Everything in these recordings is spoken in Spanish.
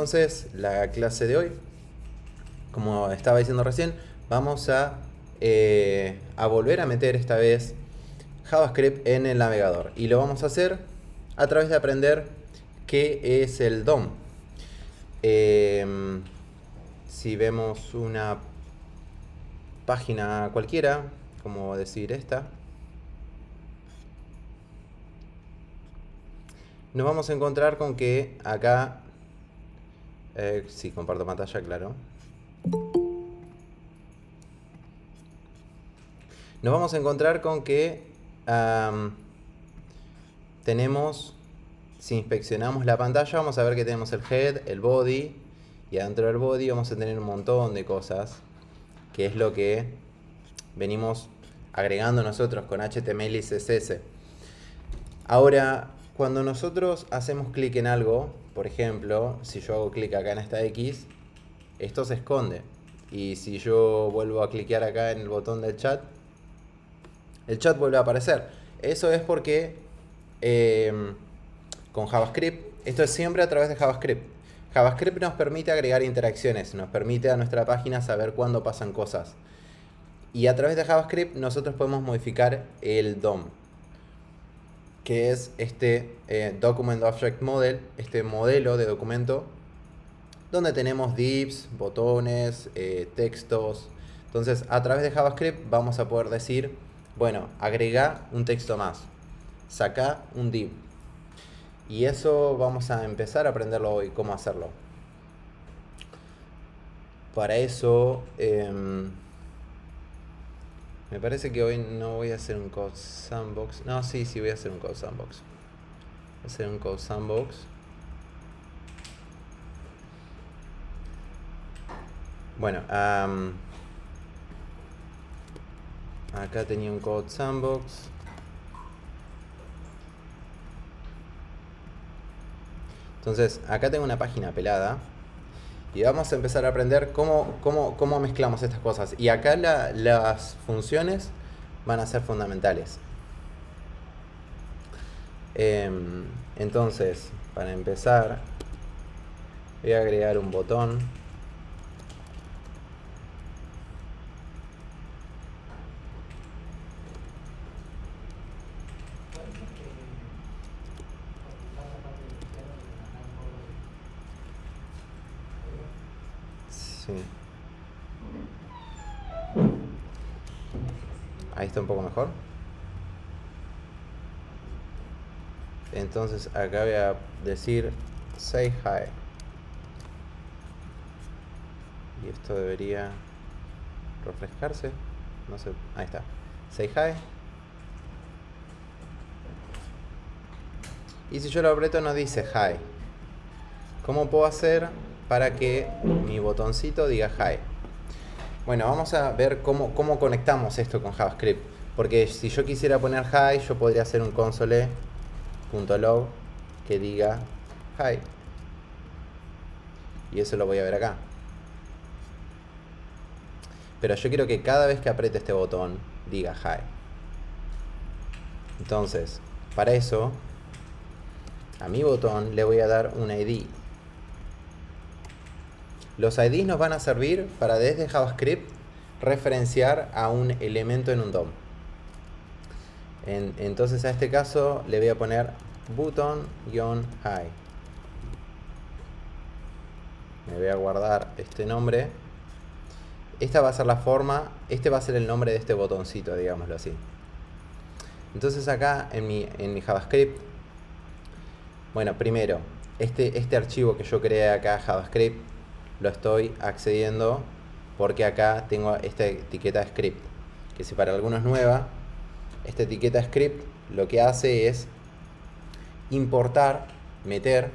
Entonces, la clase de hoy, como estaba diciendo recién, vamos a volver a meter esta vez JavaScript en el navegador. Y lo vamos a hacer a través de aprender qué es el DOM. Si vemos una página cualquiera, como decir esta, nos vamos a encontrar con que acá, si comparto pantalla, claro. Nos vamos a encontrar con que tenemos, si inspeccionamos la pantalla, vamos a ver que tenemos el head, el body, y adentro del body vamos a tener un montón de cosas, que es lo que venimos agregando nosotros con HTML y CSS. Ahora, cuando nosotros hacemos clic en algo, por ejemplo, si yo hago clic acá en esta X, esto se esconde. Y si yo vuelvo a cliquear acá en el botón del chat, el chat vuelve a aparecer. Eso es porque con JavaScript, esto es siempre a través de JavaScript. JavaScript nos permite agregar interacciones, nos permite a nuestra página saber cuándo pasan cosas. Y a través de JavaScript nosotros podemos modificar el DOM, que es este Document Object Model, este modelo de documento, donde tenemos divs, botones, textos. Entonces, a través de JavaScript vamos a poder decir, bueno, agrega un texto más, saca un div. Y eso vamos a empezar a aprenderlo hoy, cómo hacerlo. Para eso, me parece que hoy no voy a hacer un Code Sandbox. No, sí, voy a hacer un Code Sandbox. Voy a hacer un Code Sandbox. Bueno, acá tenía un Code Sandbox. Entonces, acá tengo una página pelada. Y vamos a empezar a aprender cómo mezclamos estas cosas. Y acá las funciones van a ser fundamentales. Entonces, para empezar, voy a agregar un botón. Sí. Ahí está un poco mejor. Entonces acá voy a decir say hi. Y esto debería refrescarse. No sé. Ahí está. Say hi. Y si yo lo aprieto no dice hi. ¿Cómo puedo hacer para que mi botoncito diga hi? Bueno, vamos a ver cómo conectamos esto con JavaScript. Porque si yo quisiera poner hi, yo podría hacer un console.log que diga hi. Y eso lo voy a ver acá. Pero yo quiero que cada vez que apriete este botón diga hi. Entonces, para eso, a mi botón le voy a dar un ID. Los IDs nos van a servir para desde JavaScript referenciar a un elemento en un DOM. Entonces a este caso le voy a poner button-hi. Me voy a guardar este nombre. Esta va a ser la forma, este va a ser el nombre de este botoncito, digámoslo así. Entonces acá en mi JavaScript, bueno, primero, este archivo que yo creé acá, JavaScript, lo estoy accediendo porque acá tengo esta etiqueta script, que si para algunos es nueva, esta etiqueta script lo que hace es importar, meter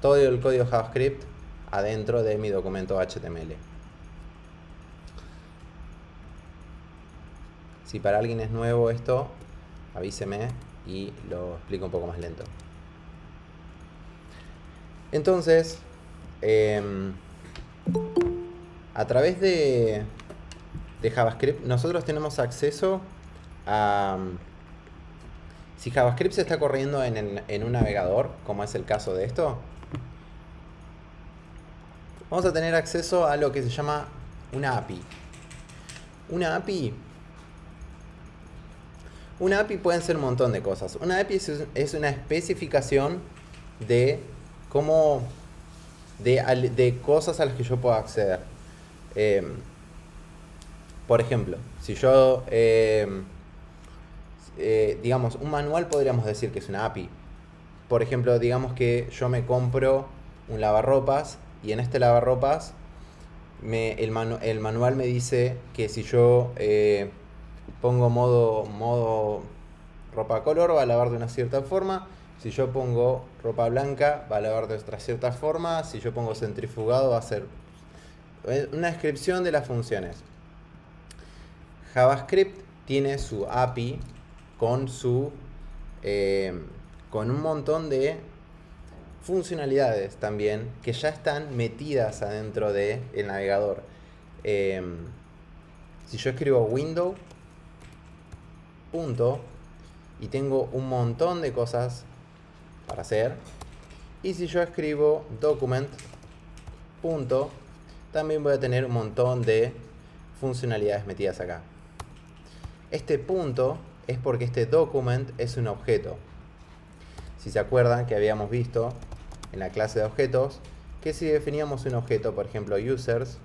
todo el código JavaScript adentro de mi documento HTML. Si para alguien es nuevo esto, avíseme y lo explico un poco más lento. Entonces, a través de JavaScript nosotros tenemos acceso a... Si JavaScript se está corriendo en un navegador, como es el caso de esto, vamos a tener acceso a lo que se llama una API. Una API pueden ser un montón de cosas. Una API es una especificación de cómo de cosas a las que yo puedo acceder. Por ejemplo, si yo digamos, un manual podríamos decir que es una API. Por ejemplo, digamos que yo me compro un lavarropas y en este lavarropas el manual me dice que si yo pongo modo ropa color va a lavar de una cierta forma, si yo pongo ropa blanca va a lavar de otra cierta forma, si yo pongo centrifugado va a ser una descripción de las funciones. JavaScript tiene su API con con un montón de funcionalidades también que ya están metidas adentro del navegador. Si yo escribo window punto y tengo un montón de cosas para hacer, y si yo escribo document punto, también voy a tener un montón de funcionalidades metidas acá. Este punto es porque este document es un objeto. Si se acuerdan que habíamos visto en la clase de objetos que si definíamos un objeto, por ejemplo users,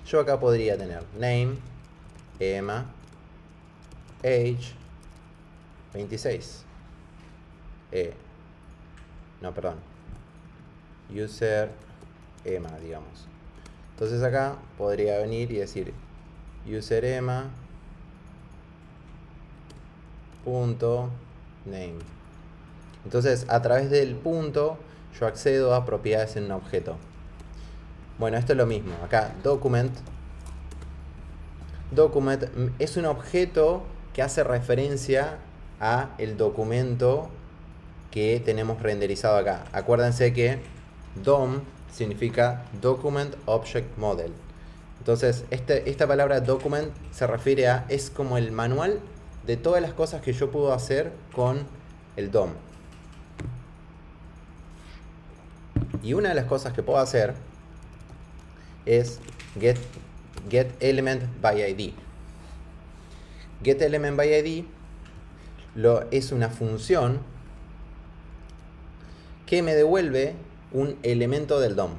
yo acá podría tener name, ema, age, 26. No, perdón. User, ema, digamos. Entonces acá podría venir y decir user ema punto name. Entonces a través del punto yo accedo a propiedades en un objeto. Bueno, esto es lo mismo. Acá document es un objeto que hace referencia a el documento que tenemos renderizado acá. Acuérdense que DOM significa Document Object Model. Entonces esta palabra document se refiere a, es como el manual de todas las cosas que yo puedo hacer con el DOM. Y una de las cosas que puedo hacer es get element by ID. Get element by ID es una función que me devuelve un elemento del DOM.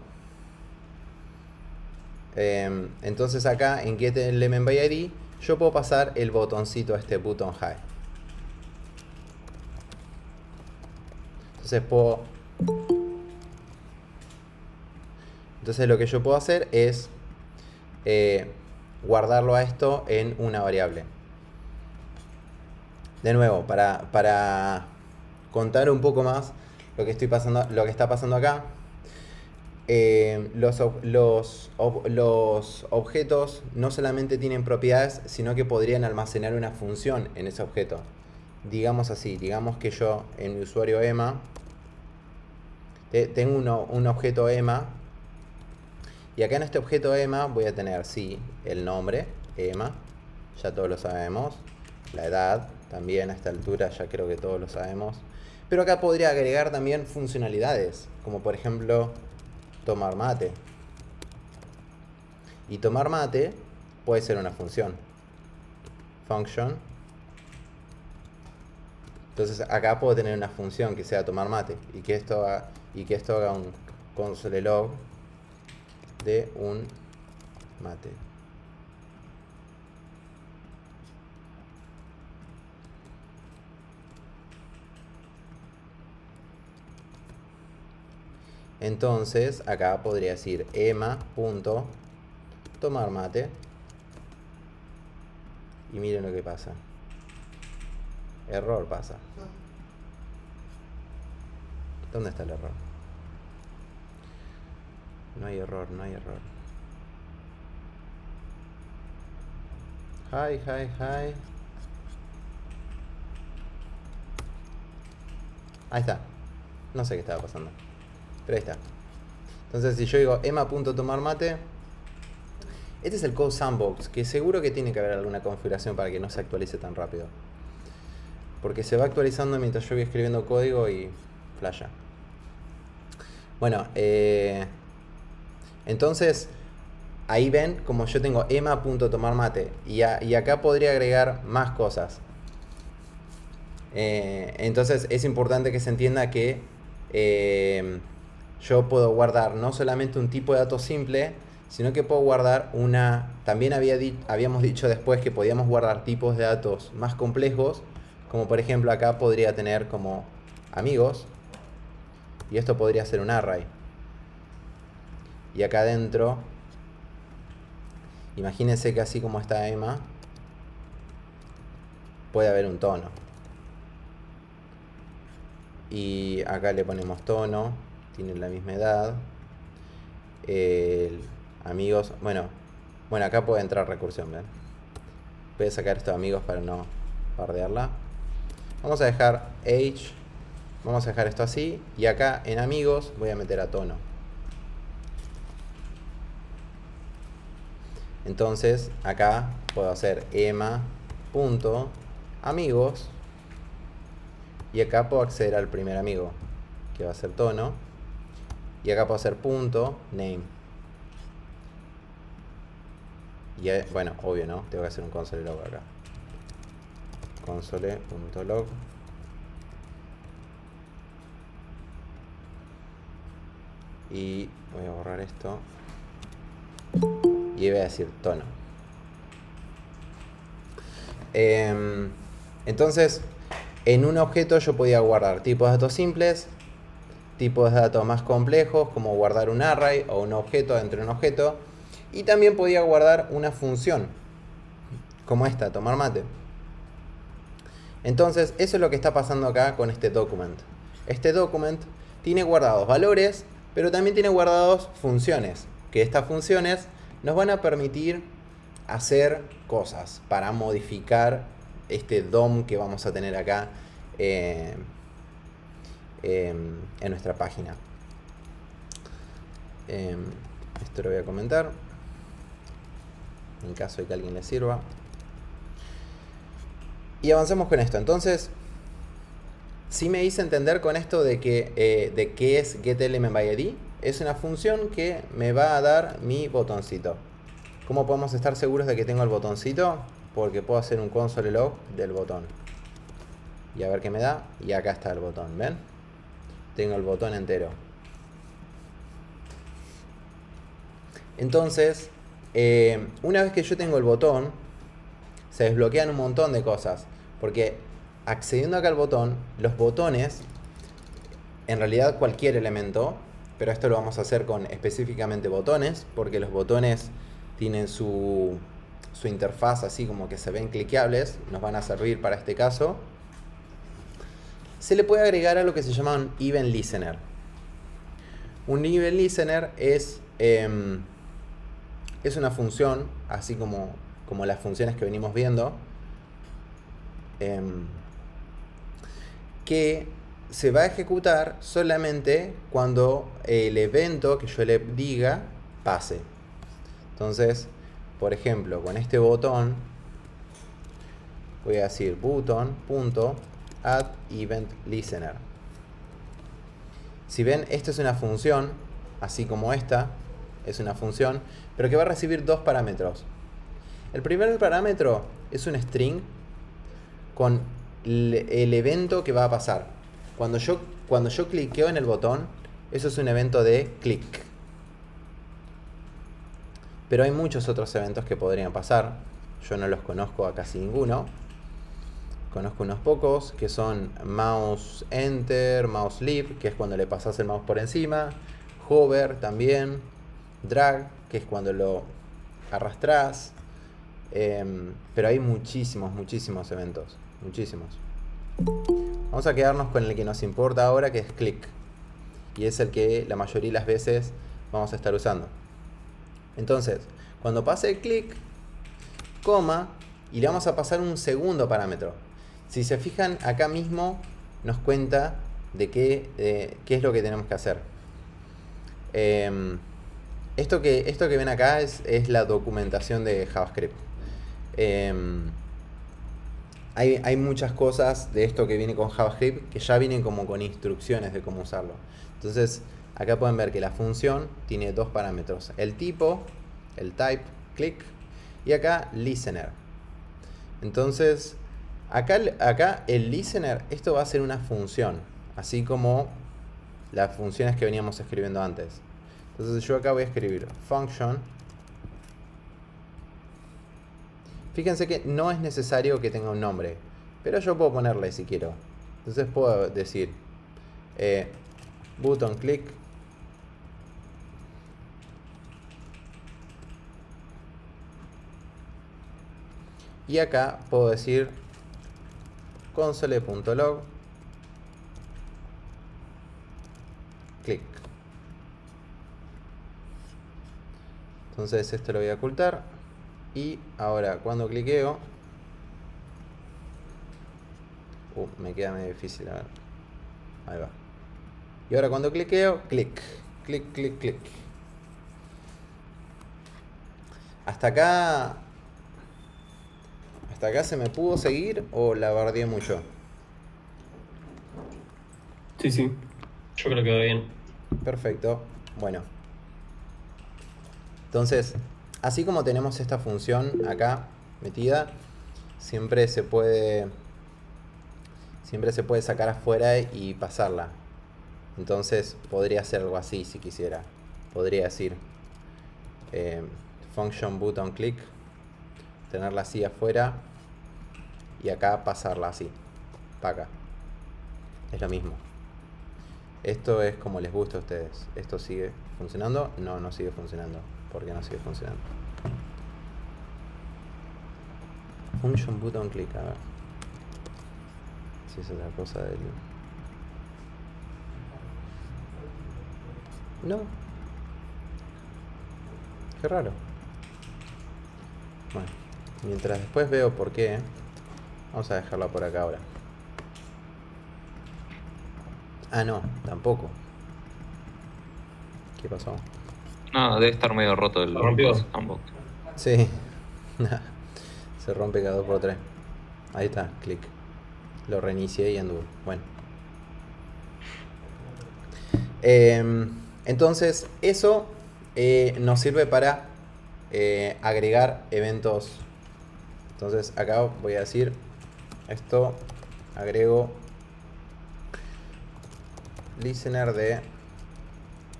Entonces acá en get element by ID yo puedo pasar el botoncito, este button high. Entonces lo que yo puedo hacer es guardarlo a esto en una variable. De nuevo, para contar un poco más lo que está pasando acá. Los objetos no solamente tienen propiedades, sino que podrían almacenar una función en ese objeto. Digamos así, digamos que yo en mi usuario ema tengo un objeto ema, y acá en este objeto ema voy a tener el nombre ema, ya todos lo sabemos, la edad también a esta altura ya creo que todos lo sabemos, pero acá podría agregar también funcionalidades, como por ejemplo tomar mate. Y tomar mate puede ser una función. Function. Entonces acá puedo tener una función que sea tomar mate y que esto haga un console log de un mate. Entonces acá podría decir ema.tomar mate y miren lo que pasa. Error pasa. ¿Dónde está el error? No hay error, no hay error. Hi. Ahí está. No sé qué estaba pasando, pero ahí está. Entonces si yo digo ema.tomar mate, este es el code sandbox, que seguro que tiene que haber alguna configuración para que no se actualice tan rápido, porque se va actualizando mientras yo voy escribiendo código y flasha. Bueno, entonces ahí ven como yo tengo ema.tomarmate y acá podría agregar más cosas. Entonces es importante que se entienda que yo puedo guardar no solamente un tipo de dato simple, sino que puedo guardar una... También habíamos dicho después que podíamos guardar tipos de datos más complejos, como por ejemplo acá podría tener como amigos, y esto podría ser un array. Y acá adentro, imagínense que así como está Emma, puede haber un tono. Y acá le ponemos tono, tienen la misma edad. Amigos, bueno, acá puede entrar recursión, ¿ven? Voy a sacar estos amigos para no bardearla. Vamos a dejar age, vamos a dejar esto así, y acá en amigos voy a meter a tono. Entonces acá puedo hacer ema.amigos y acá puedo acceder al primer amigo, que va a ser tono, y acá puedo hacer .name. Y bueno, obvio, ¿no? Tengo que hacer un console log acá. Console.log. Y voy a borrar esto. Y voy a decir tono. Entonces, en un objeto yo podía guardar tipos de datos simples, tipos de datos más complejos, como guardar un array o un objeto dentro de un objeto. Y también podía guardar una función, como esta, tomar mate. Entonces, eso es lo que está pasando acá con este document. Este document tiene guardados valores, pero también tiene guardados funciones, que estas funciones nos van a permitir hacer cosas para modificar este DOM que vamos a tener acá en nuestra página. Esto lo voy a comentar en caso de que a alguien le sirva. Y avancemos con esto. Entonces, sí me hice entender con esto de qué es getElementById. Es una función que me va a dar mi botoncito. ¿Cómo podemos estar seguros de que tengo el botoncito? Porque puedo hacer un console log del botón. Y a ver qué me da. Y acá está el botón, ¿ven? Tengo el botón entero. Entonces, una vez que yo tengo el botón, se desbloquean un montón de cosas. Porque accediendo acá al botón, los botones, en realidad cualquier elemento, pero esto lo vamos a hacer con específicamente botones, porque los botones tienen su interfaz así como que se ven cliqueables, nos van a servir para este caso. Se le puede agregar a lo que se llama un Event Listener. Un Event Listener es una función, así como las funciones que venimos viendo, que se va a ejecutar solamente cuando el evento que yo le diga pase. Entonces, por ejemplo, con este botón voy a decir button.addEventListener. Si ven, esta es una función, así como esta es una función, pero que va a recibir dos parámetros. El primer parámetro es un string con el evento que va a pasar. Cuando yo cliqueo en el botón, eso es un evento de clic. Pero hay muchos otros eventos que podrían pasar. Yo no los conozco a casi ninguno. Conozco unos pocos, que son mouse enter, mouse leave, que es cuando le pasas el mouse por encima. Hover también. Drag, que es cuando lo arrastras. Pero hay muchísimos eventos. Muchísimos. Vamos a quedarnos con el que nos importa ahora, que es click. Y es el que la mayoría de las veces vamos a estar usando. Entonces, cuando pase el click, coma, y le vamos a pasar un segundo parámetro. Si se fijan, acá mismo nos cuenta de qué es lo que tenemos que hacer. Esto que ven acá es la documentación de JavaScript. Hay muchas cosas de esto que viene con JavaScript que ya vienen como con instrucciones de cómo usarlo. Entonces, Acá pueden ver que la función tiene dos parámetros. El tipo, el type, click, y acá listener. Entonces, acá el listener, esto va a ser una función, así como las funciones que veníamos escribiendo antes. Entonces yo acá voy a escribir function. Fíjense que no es necesario que tenga un nombre, pero yo puedo ponerle si quiero. Entonces puedo decir button click y acá puedo decir console.log click. Entonces esto lo voy a ocultar y ahora cuando cliqueo me queda medio difícil, a ver. Ahí va. Y ahora cuando cliqueo, clic, clic, clic, clic. Hasta acá se me pudo seguir o la bardeé mucho. Sí, sí. Yo creo que va bien. Perfecto. Bueno. Entonces, así como tenemos esta función acá metida, siempre se puede sacar afuera y pasarla. Entonces podría hacer algo así si quisiera. Podría decir function button click, tenerla así afuera y acá pasarla así, para acá. Es lo mismo. Esto es como les gusta a ustedes. ¿Esto sigue funcionando? No, no sigue funcionando. ¿Por qué no sigue funcionando? Function button click, a ver. Si es otra cosa del... No. Qué raro. Bueno, mientras después veo por qué, vamos a dejarla por acá ahora. Ah, no, tampoco. ¿Qué pasó? No, debe estar medio roto el ¿Se rompió? sandbox. Sí. Se rompe cada 2x3. Ahí está, clic. Lo reinicié y anduvo. Bueno. Entonces, eso nos sirve para agregar eventos. Entonces, acá voy a decir esto. Agrego listener de...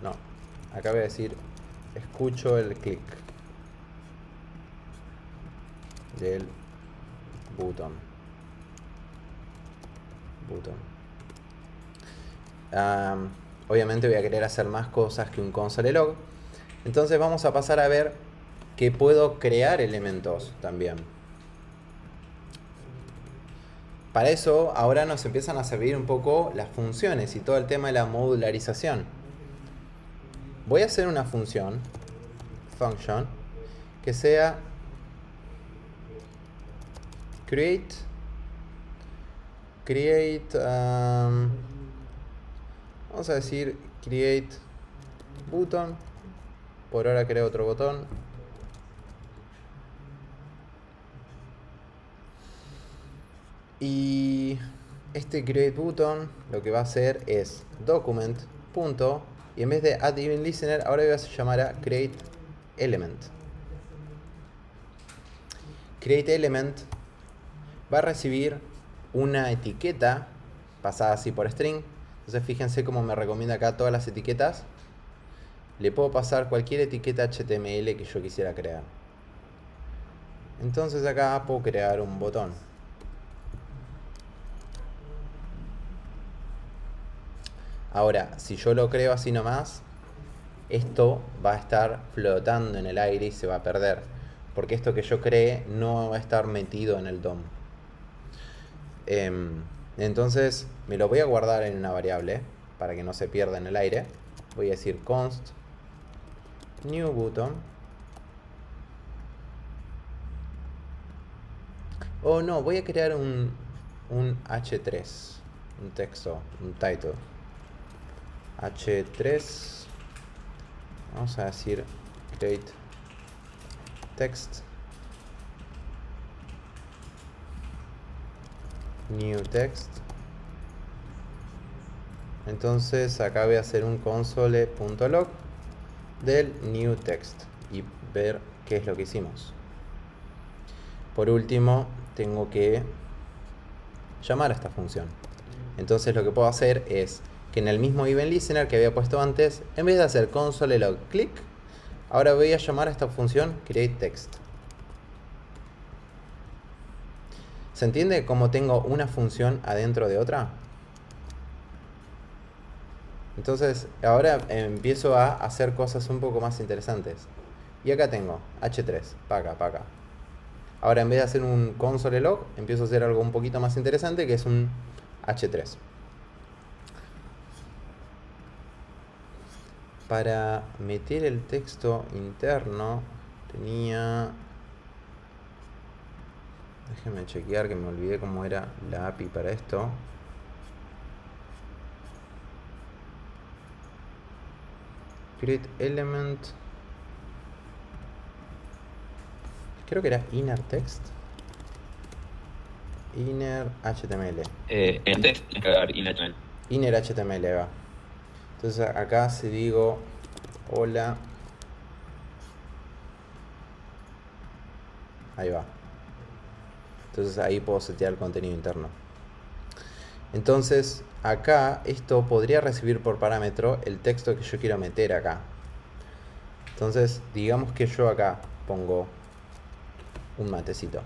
No. Acá voy a decir escucho el clic del button. Obviamente voy a querer hacer más cosas que un console log. Entonces vamos a pasar a ver que puedo crear elementos también. Para eso ahora nos empiezan a servir un poco las funciones y todo el tema de la modularización. Voy a hacer una función, function, que sea create, vamos a decir create button. Por ahora creo otro botón. Y este create button lo que va a hacer es document. Punto, y en vez de add event listener ahora voy a llamar a create element. Create element va a recibir una etiqueta pasada así por string. Entonces fíjense cómo me recomienda acá todas las etiquetas. Le puedo pasar cualquier etiqueta HTML que yo quisiera crear. Entonces acá puedo crear un botón. Ahora, si yo lo creo así nomás, esto va a estar flotando en el aire y se va a perder. Porque esto que yo cree no va a estar metido en el DOM. Entonces me lo voy a guardar en una variable para que no se pierda en el aire. Voy a decir const new button. Oh no, voy a crear un H3, un texto, un title. H3, vamos a decir create text, new text, Entonces acá voy a hacer un console.log del new text y ver qué es lo que hicimos. Por último, tengo que llamar a esta función. Entonces lo que puedo hacer es que en el mismo event listener que había puesto antes, en vez de hacer console.log click, ahora voy a llamar a esta función createText. ¿Se entiende cómo tengo una función adentro de otra? Entonces ahora empiezo a hacer cosas un poco más interesantes. Y acá tengo h3, para acá. Ahora en vez de hacer un console.log, empiezo a hacer algo un poquito más interesante, que es un h3. Para meter el texto interno tenía... Déjenme chequear que me olvidé cómo era la API para esto. Create element. Creo que era inner text. Inner HTML. En text tienes que agregar inner. Inner HTML va. Entonces acá si digo hola. Ahí va. Entonces ahí puedo setear el contenido interno. Entonces acá esto podría recibir por parámetro el texto que yo quiero meter acá. Entonces digamos que yo acá pongo un matecito.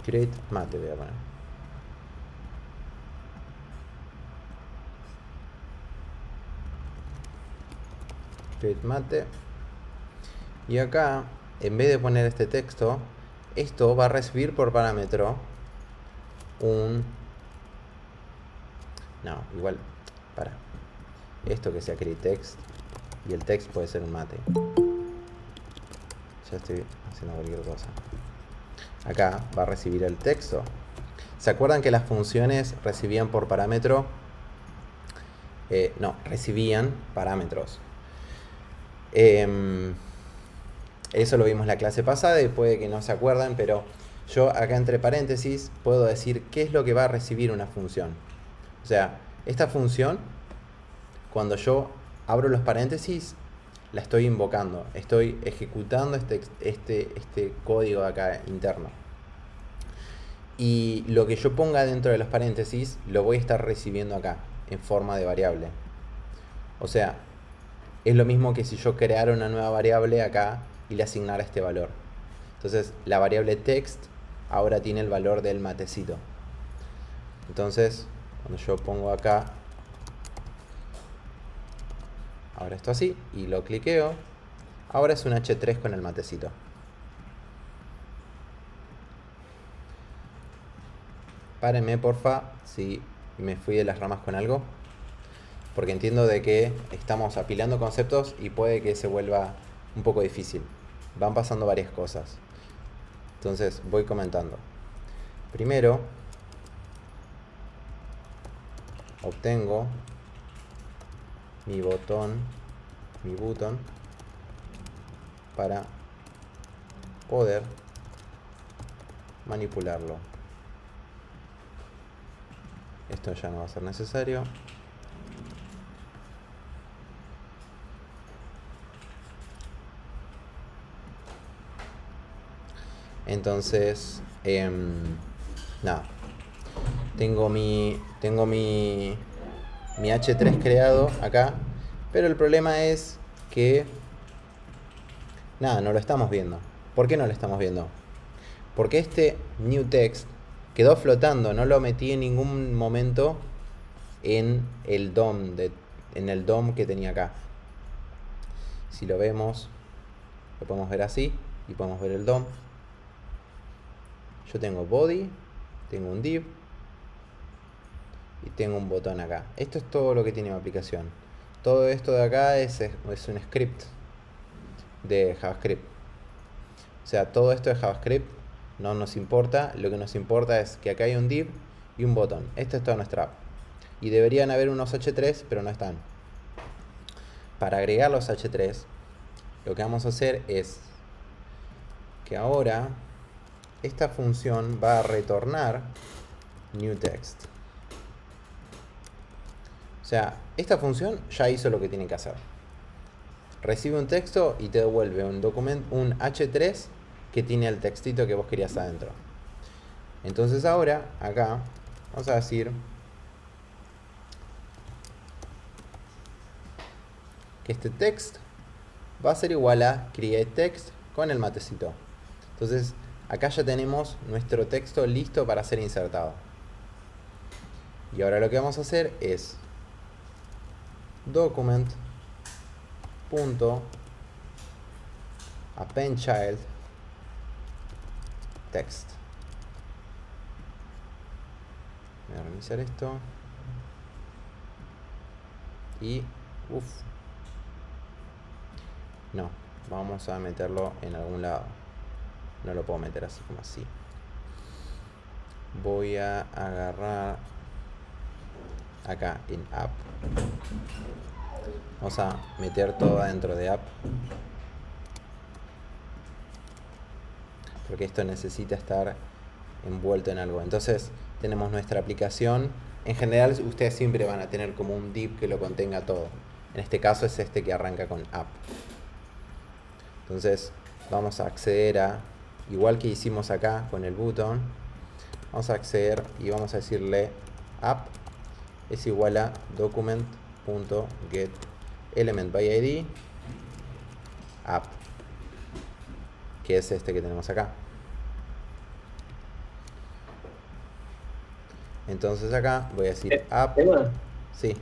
Create mate voy a poner. Create mate. Y acá, en vez de poner este texto, esto va a recibir por parámetro un... No, igual, para. Esto que sea createText y el text puede ser un mate. Ya estoy haciendo cualquier cosa. Acá va a recibir el texto. ¿Se acuerdan que las funciones recibían por parámetro? No, recibían parámetros. Eso lo vimos la clase pasada y puede que no se acuerdan, pero yo acá entre paréntesis puedo decir qué es lo que va a recibir una función. O sea, esta función, cuando yo abro los paréntesis, la estoy invocando, estoy ejecutando este código acá interno. Y lo que yo ponga dentro de los paréntesis lo voy a estar recibiendo acá en forma de variable. O sea, es lo mismo que si yo creara una nueva variable acá y le asignara este valor. Entonces la variable text ahora tiene el valor del matecito. Entonces cuando yo pongo acá, ahora esto así, y lo cliqueo, ahora es un h3 con el matecito. Párenme porfa si me fui de las ramas con algo, porque entiendo de que estamos apilando conceptos y puede que se vuelva un poco difícil. Van pasando varias cosas. Entonces voy comentando. Primero, obtengo mi botón para poder manipularlo. Esto ya no va a ser necesario. Entonces, nada. Tengo mi h3 creado acá, pero el problema es que nada, no lo estamos viendo. ¿Por qué no lo estamos viendo? Porque este new text quedó flotando, no lo metí en ningún momento en el DOM que tenía acá. Si lo vemos, lo podemos ver así y podemos ver el DOM. Yo tengo body, tengo un div y tengo un botón acá. Esto es todo lo que tiene mi aplicación. Todo esto de acá es un script de JavaScript. O sea, todo esto de JavaScript no nos importa. Lo que nos importa es que acá hay un div y un botón. Esta es toda nuestra app. Y deberían haber unos h3, pero no están. Para agregar los h3, lo que vamos a hacer es que ahora esta función va a retornar new text. O sea, esta función ya hizo lo que tiene que hacer. Recibe un texto y te devuelve un H3 que tiene el textito que vos querías adentro. Entonces ahora, acá, vamos a decir que este text va a ser igual a createText con el matecito. Entonces, acá ya tenemos nuestro texto listo para ser insertado. Y ahora lo que vamos a hacer es document.appendChild text. Voy a reiniciar esto. Y no, vamos a meterlo en algún lado. No lo puedo meter así como así. Voy a agarrar acá en app. Vamos a meter todo adentro de app, porque esto necesita estar envuelto en algo. Entonces tenemos nuestra aplicación. En general ustedes siempre van a tener como un div que lo contenga todo. En este caso es este que arranca con app. Entonces vamos a acceder a, igual que hicimos acá con el button, vamos a acceder y vamos a decirle app es igual a document.getElementById app, que es este que tenemos acá. Entonces acá voy a decir app. Sí.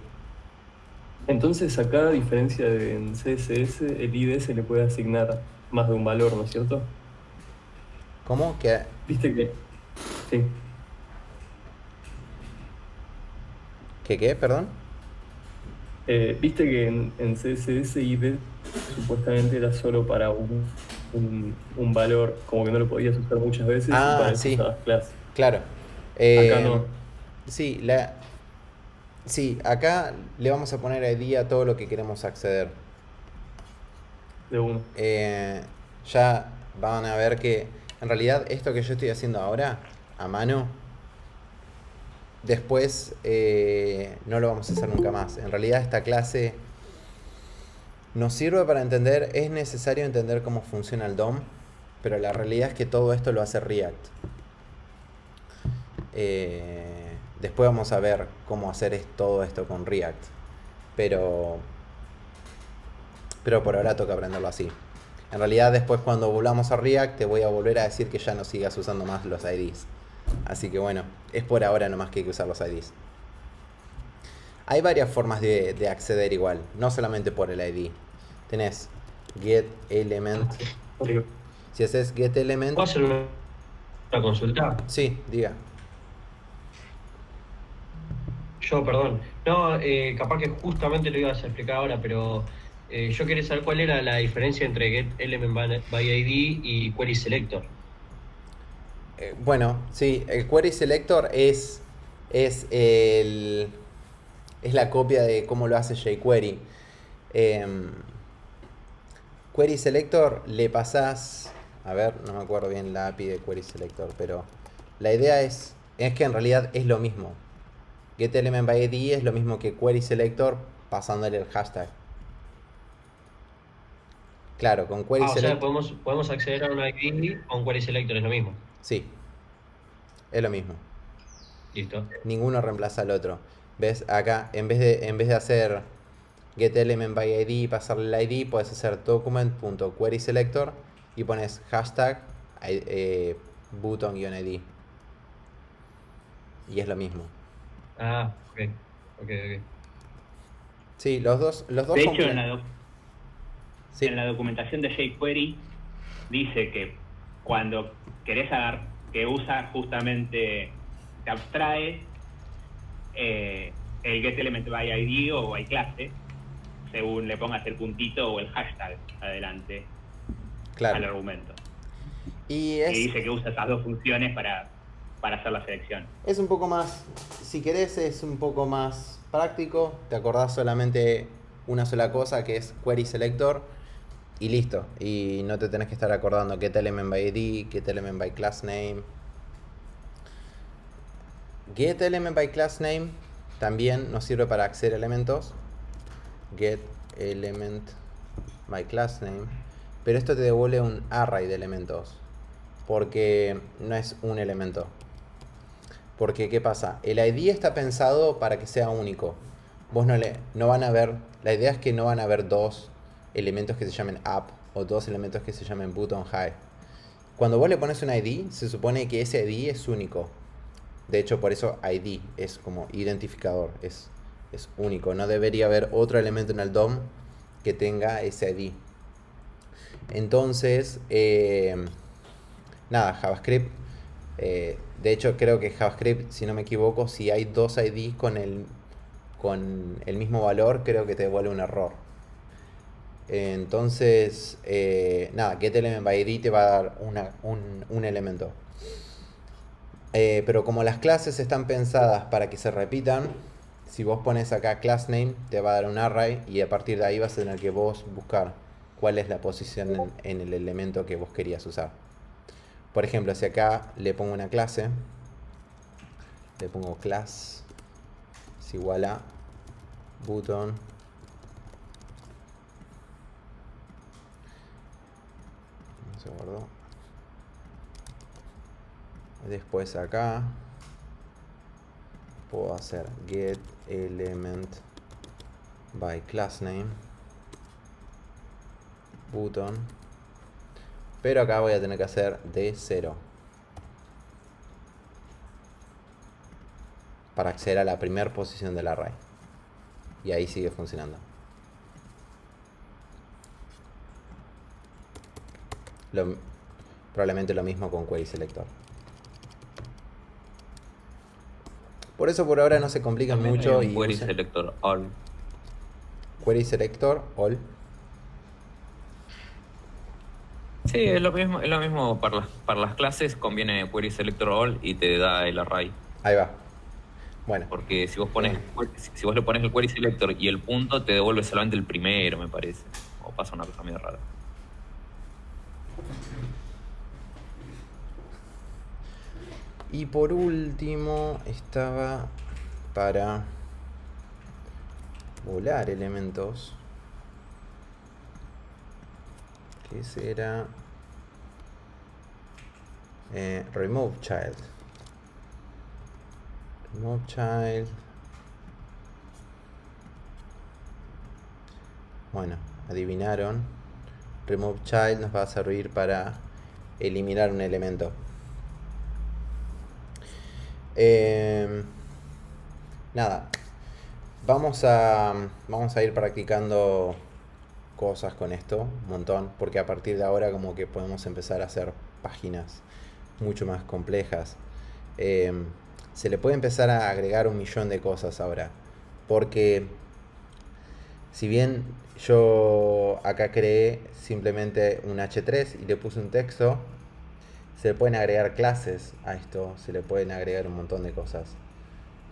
Entonces acá, a diferencia de en CSS, el ID se le puede asignar más de un valor, ¿no es cierto? ¿Cómo? Que ¿Viste que? Sí. ¿Qué? Perdón. ¿Viste que en CSS ID supuestamente era solo para un valor, como que no lo podías usar muchas veces y para eso Sí. usabas clase? Claro. Acá no. Sí, acá le vamos a poner ID a todo lo que queremos acceder. De uno. Ya van a ver que en realidad esto que yo estoy haciendo ahora a mano, después no lo vamos a hacer nunca más. En realidad esta clase nos sirve para entender, es necesario entender cómo funciona el DOM, pero la realidad es que todo esto lo hace React. Después vamos a ver cómo hacer todo esto con React, pero por ahora toca aprenderlo así. En realidad después cuando volvamos a React te voy a volver a decir que ya no sigas usando más los IDs. Así que bueno, es por ahora nomás que hay que usar los IDs. Hay varias formas de acceder igual, no solamente por el ID. Tenés getElement. Si haces getElement... ¿Puedo hacer una consulta? Sí, diga. Perdón. No, capaz que justamente lo ibas a explicar ahora, pero yo quería saber cuál era la diferencia entre getElementById y querySelector. Bueno, sí, el querySelector es la copia de cómo lo hace jQuery. querySelector le pasás, a ver, no me acuerdo bien la API de querySelector, pero la idea es que en realidad es lo mismo. GetElementById es lo mismo que querySelector pasándole el hashtag. Claro, con querySelector. O sea, podemos acceder a un ID con querySelector, es lo mismo. Sí, es lo mismo. Listo. Ninguno reemplaza al otro. ¿Ves? Acá, en vez de hacer getElementById y pasarle el ID, puedes hacer document.querySelector y pones hashtag button-id. Y es lo mismo. Ah, ok. Sí, los dos de hecho, sí. en la documentación de jQuery dice que cuando querés que usa justamente, te abstrae el getElementById o by clase, según le pongas el puntito o el hashtag adelante al argumento. Y dice que usa esas dos funciones para hacer la selección. Es un poco más, si querés, es un poco más práctico. Te acordás solamente una sola cosa, que es querySelector. Y listo. Y no te tenés que estar acordando getElementById, getElementByClassName. getElementByClassName también nos sirve para acceder a elementos. getElementByClassName. Pero esto te devuelve un array de elementos. Porque no es un elemento. Porque, ¿qué pasa? El ID está pensado para que sea único. No van a ver. La idea es que no van a haber dos elementos que se llamen up o dos elementos que se llamen button high. Cuando vos le pones un ID, se supone que ese ID es único. De hecho, por eso ID es como identificador, es único. No debería haber otro elemento en el DOM que tenga ese ID. Entonces, nada, JavaScript. De hecho, creo que JavaScript, si no me equivoco, si hay dos IDs con el mismo valor, creo que te devuelve un error. Entonces, nada, getElementById te va a dar un elemento. Pero como las clases están pensadas para que se repitan, si vos pones acá className, te va a dar un array y a partir de ahí vas a tener que vos buscar cuál es la posición en el elemento que vos querías usar. Por ejemplo, si acá le pongo una clase, le pongo class es igual a button no se guardó. Después acá puedo hacer getElementByClassName button, pero acá voy a tener que hacer de 0 para acceder a la primera posición del array. Y ahí sigue funcionando. Probablemente lo mismo con querySelector. Por eso por ahora no se complican También mucho. hay un Y querySelector all. querySelector all. Sí, es lo mismo para las clases, conviene querySelector all y te da el array. Ahí va. Bueno. Porque si vos le pones el querySelector y el punto, te devuelve solamente el primero, me parece. O pasa una cosa medio rara. Y por último estaba para volar elementos, que será remove child. Bueno, adivinaron. Remove child nos va a servir para eliminar un elemento. Nada, vamos a ir practicando cosas con esto, un montón, porque a partir de ahora como que podemos empezar a hacer páginas mucho más complejas. Se le puede empezar a agregar 1.000.000 de cosas ahora, porque si bien yo acá creé simplemente un H3 y le puse un texto, se le pueden agregar clases a esto, se le pueden agregar un montón de cosas.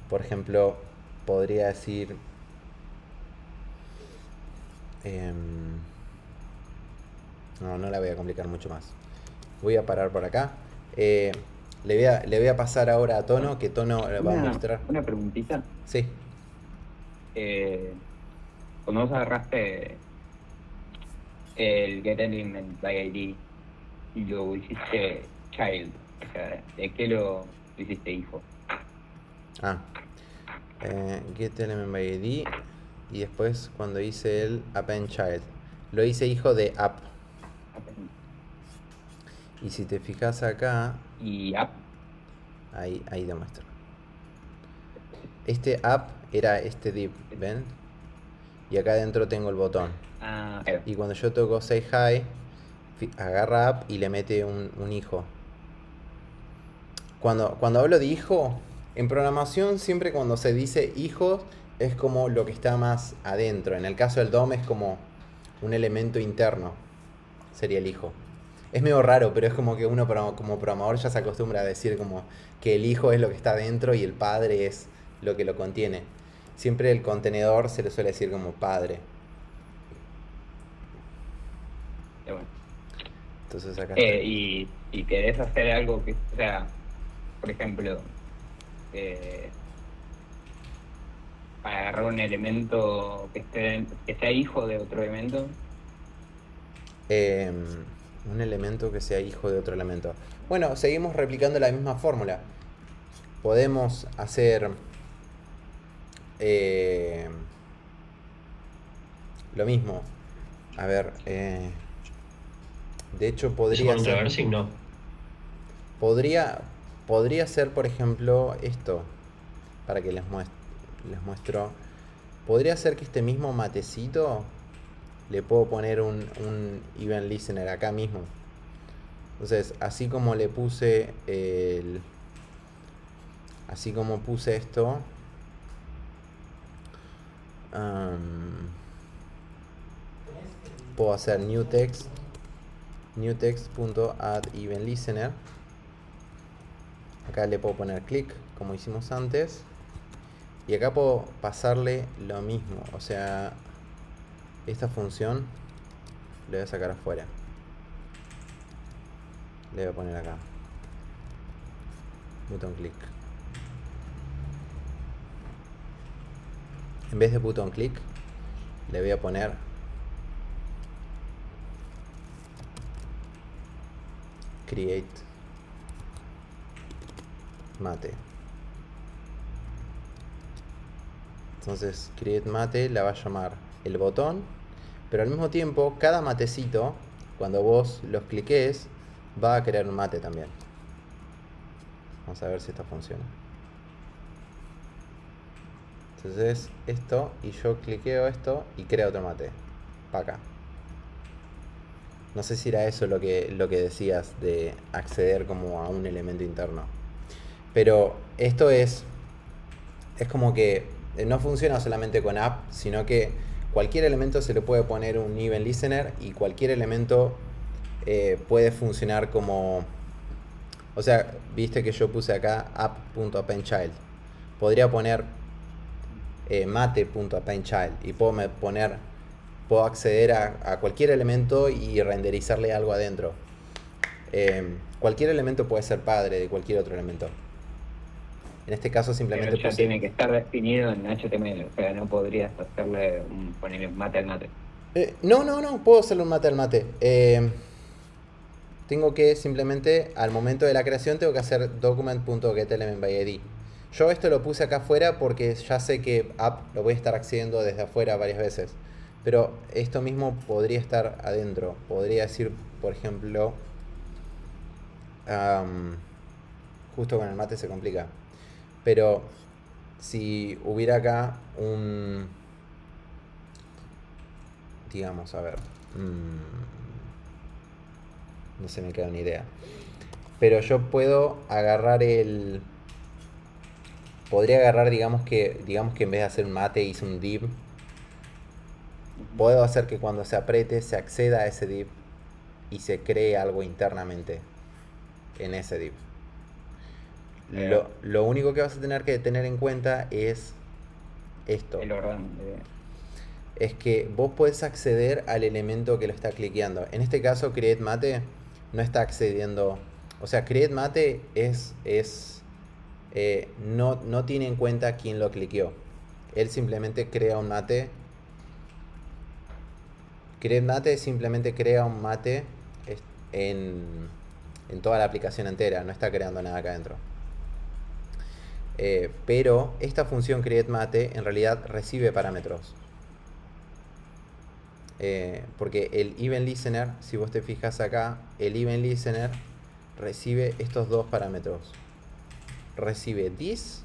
Por ejemplo, podría decir no la voy a complicar mucho más. Voy a parar por acá. Le voy a pasar ahora a Tono, que Tono va a mostrar. Una preguntita. Sí. Cuando vos agarraste el getElementById y lo hiciste child, o sea, ¿de qué lo hiciste hijo? getElementById y después cuando hice el appendChild lo hice hijo de app. Y si te fijas acá Y app. Ahí demuestro. Este app era este div, ¿ven? Y acá adentro tengo el botón. Claro. Y cuando yo toco say hi, agarra app y le mete un hijo. Cuando hablo de hijo, en programación siempre cuando se dice hijo es como lo que está más adentro. En el caso del DOM es como un elemento interno, sería el hijo. Es medio raro, pero es como que uno como programador ya se acostumbra a decir como que el hijo es lo que está adentro y el padre es lo que lo contiene. Siempre el contenedor se le suele decir como padre. Entonces acá está. Y querés hacer algo que, o sea, por ejemplo, para agarrar un elemento que sea hijo de otro elemento. Un elemento que sea hijo de otro elemento. Bueno, seguimos replicando la misma fórmula. Podemos hacer lo mismo. A ver, de hecho ¿Eso podría con un ser, reversing? No. podría ser, por ejemplo, esto. Para que les muestro. Podría ser que este mismo matecito le puedo poner un event listener acá mismo. Entonces, así como le puse así como puse esto, puedo hacer new text.add event listener. Acá le puedo poner click como hicimos antes, y acá puedo pasarle lo mismo. O sea, esta función le voy a sacar afuera, le voy a poner acá button click. En vez de button click le voy a poner create mate. Entonces create mate la va a llamar el botón, pero al mismo tiempo cada matecito, cuando vos los cliques, va a crear un mate también. Vamos a ver si esto funciona. Entonces esto, y yo cliqueo esto y crea otro mate para acá. No sé si era eso lo que decías de acceder como a un elemento interno, pero esto es como que no funciona solamente con app, sino que cualquier elemento se le puede poner un event listener, y cualquier elemento puede funcionar como, o sea, viste que yo puse acá app.appendChild. Podría poner mate.appendChild y puedo acceder a cualquier elemento y renderizarle algo adentro. Cualquier elemento puede ser padre de cualquier otro elemento. En este caso simplemente Pero ya tiene que estar definido en HTML, o sea, no podrías hacerle ponerle mate al mate. No, puedo hacerle un mate al mate. Tengo que simplemente, al momento de la creación, tengo que hacer document.getElementById. Yo esto lo puse acá afuera porque ya sé que app lo voy a estar accediendo desde afuera varias veces. Pero esto mismo podría estar adentro. Podría decir, por ejemplo, justo con el mate se complica. Pero si hubiera acá un, digamos, a ver, no se me queda una idea. Pero yo puedo agarrar podría agarrar, digamos que en vez de hacer un mate hice un div. Puedo hacer que cuando se apriete se acceda a ese div y se cree algo internamente en ese div. Lo único que vas a tener que tener en cuenta es esto. El orden Es que vos podés acceder al elemento que lo está cliqueando. En este caso, create mate no está accediendo. O sea, create mate no tiene en cuenta quién lo cliqueó. Él simplemente crea un mate. Create mate simplemente crea un mate en toda la aplicación entera. No está creando nada acá adentro. Pero esta función create mate en realidad recibe parámetros. Porque el event listener, si vos te fijas acá, el event listener recibe estos dos parámetros. Recibe this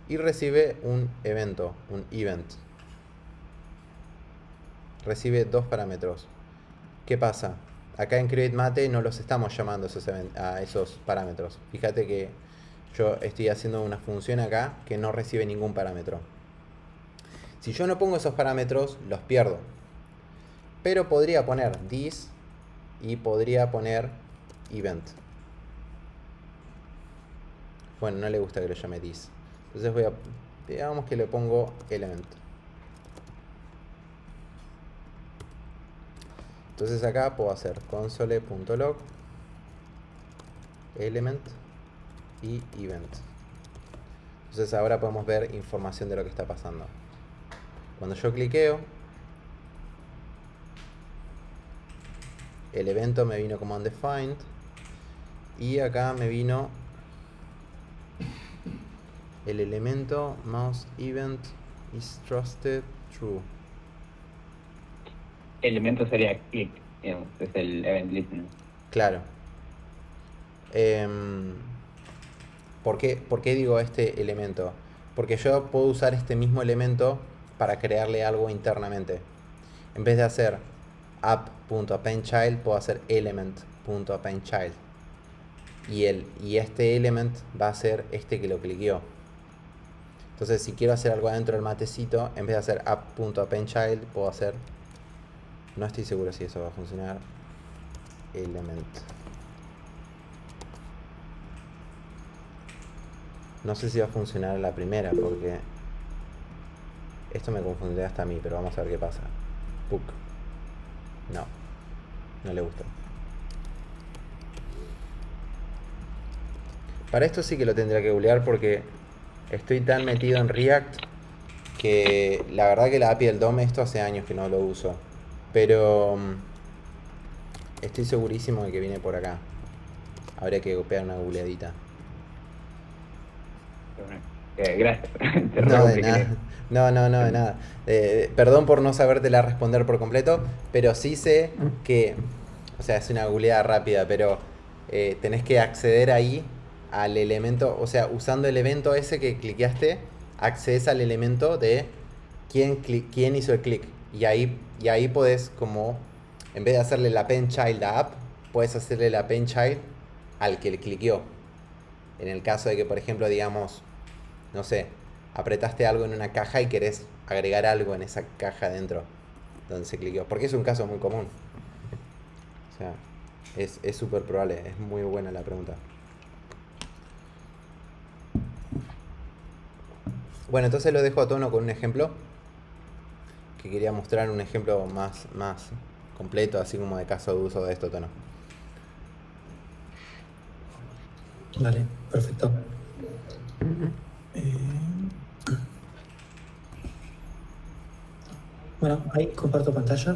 y recibe un evento, un event. Recibe dos parámetros. ¿Qué pasa? Acá en create mate no los estamos llamando a esos parámetros. Fíjate que yo estoy haciendo una función acá que no recibe ningún parámetro. Si yo no pongo esos parámetros, los pierdo. Pero podría poner this y podría poner event. Bueno, no le gusta que lo llame this. Entonces digamos que le pongo element. Entonces acá puedo hacer console.log element y event. Entonces ahora podemos ver información de lo que está pasando. Cuando yo cliqueo, el evento me vino como undefined y acá me vino el elemento mouse event is trusted true. El elemento sería click, digamos, es el event listener. Claro. ¿Por qué digo este elemento? Porque yo puedo usar este mismo elemento para crearle algo internamente. En vez de hacer app.appendChild, puedo hacer element.appendChild. Y este element va a ser este que lo cliqueó. Entonces, si quiero hacer algo adentro del matecito, en vez de hacer app.appendChild, puedo hacer... No estoy seguro si eso va a funcionar. Element. No sé si va a funcionar la primera porque esto me confundirá hasta a mí, pero vamos a ver qué pasa. Puck. No le gusta. Para esto sí que lo tendría que googlear porque estoy tan metido en React que la verdad que la API del DOM esto hace años que no lo uso. Pero estoy segurísimo de que viene por acá. Habría que pegar una googleadita. Gracias. Te No, de robo, nada. No, de nada. Perdón por no sabértela responder por completo, pero sí sé que, o sea, es una googleada rápida, pero tenés que acceder ahí al elemento, o sea, usando el evento ese que cliqueaste, accedes al elemento de quién hizo el clic. Y ahí podés, como, en vez de hacerle la append child a app, puedes hacerle la append child al que le cliqueó. En el caso de que, por ejemplo, digamos, no sé, apretaste algo en una caja y querés agregar algo en esa caja dentro donde se cliqueó. Porque es un caso muy común. O sea, es súper probable. Es muy buena la pregunta. Bueno, entonces lo dejo a tono con un ejemplo. Que quería mostrar un ejemplo más completo, así como de caso de uso de esto, tono. Vale, perfecto. Bueno, ahí comparto pantalla.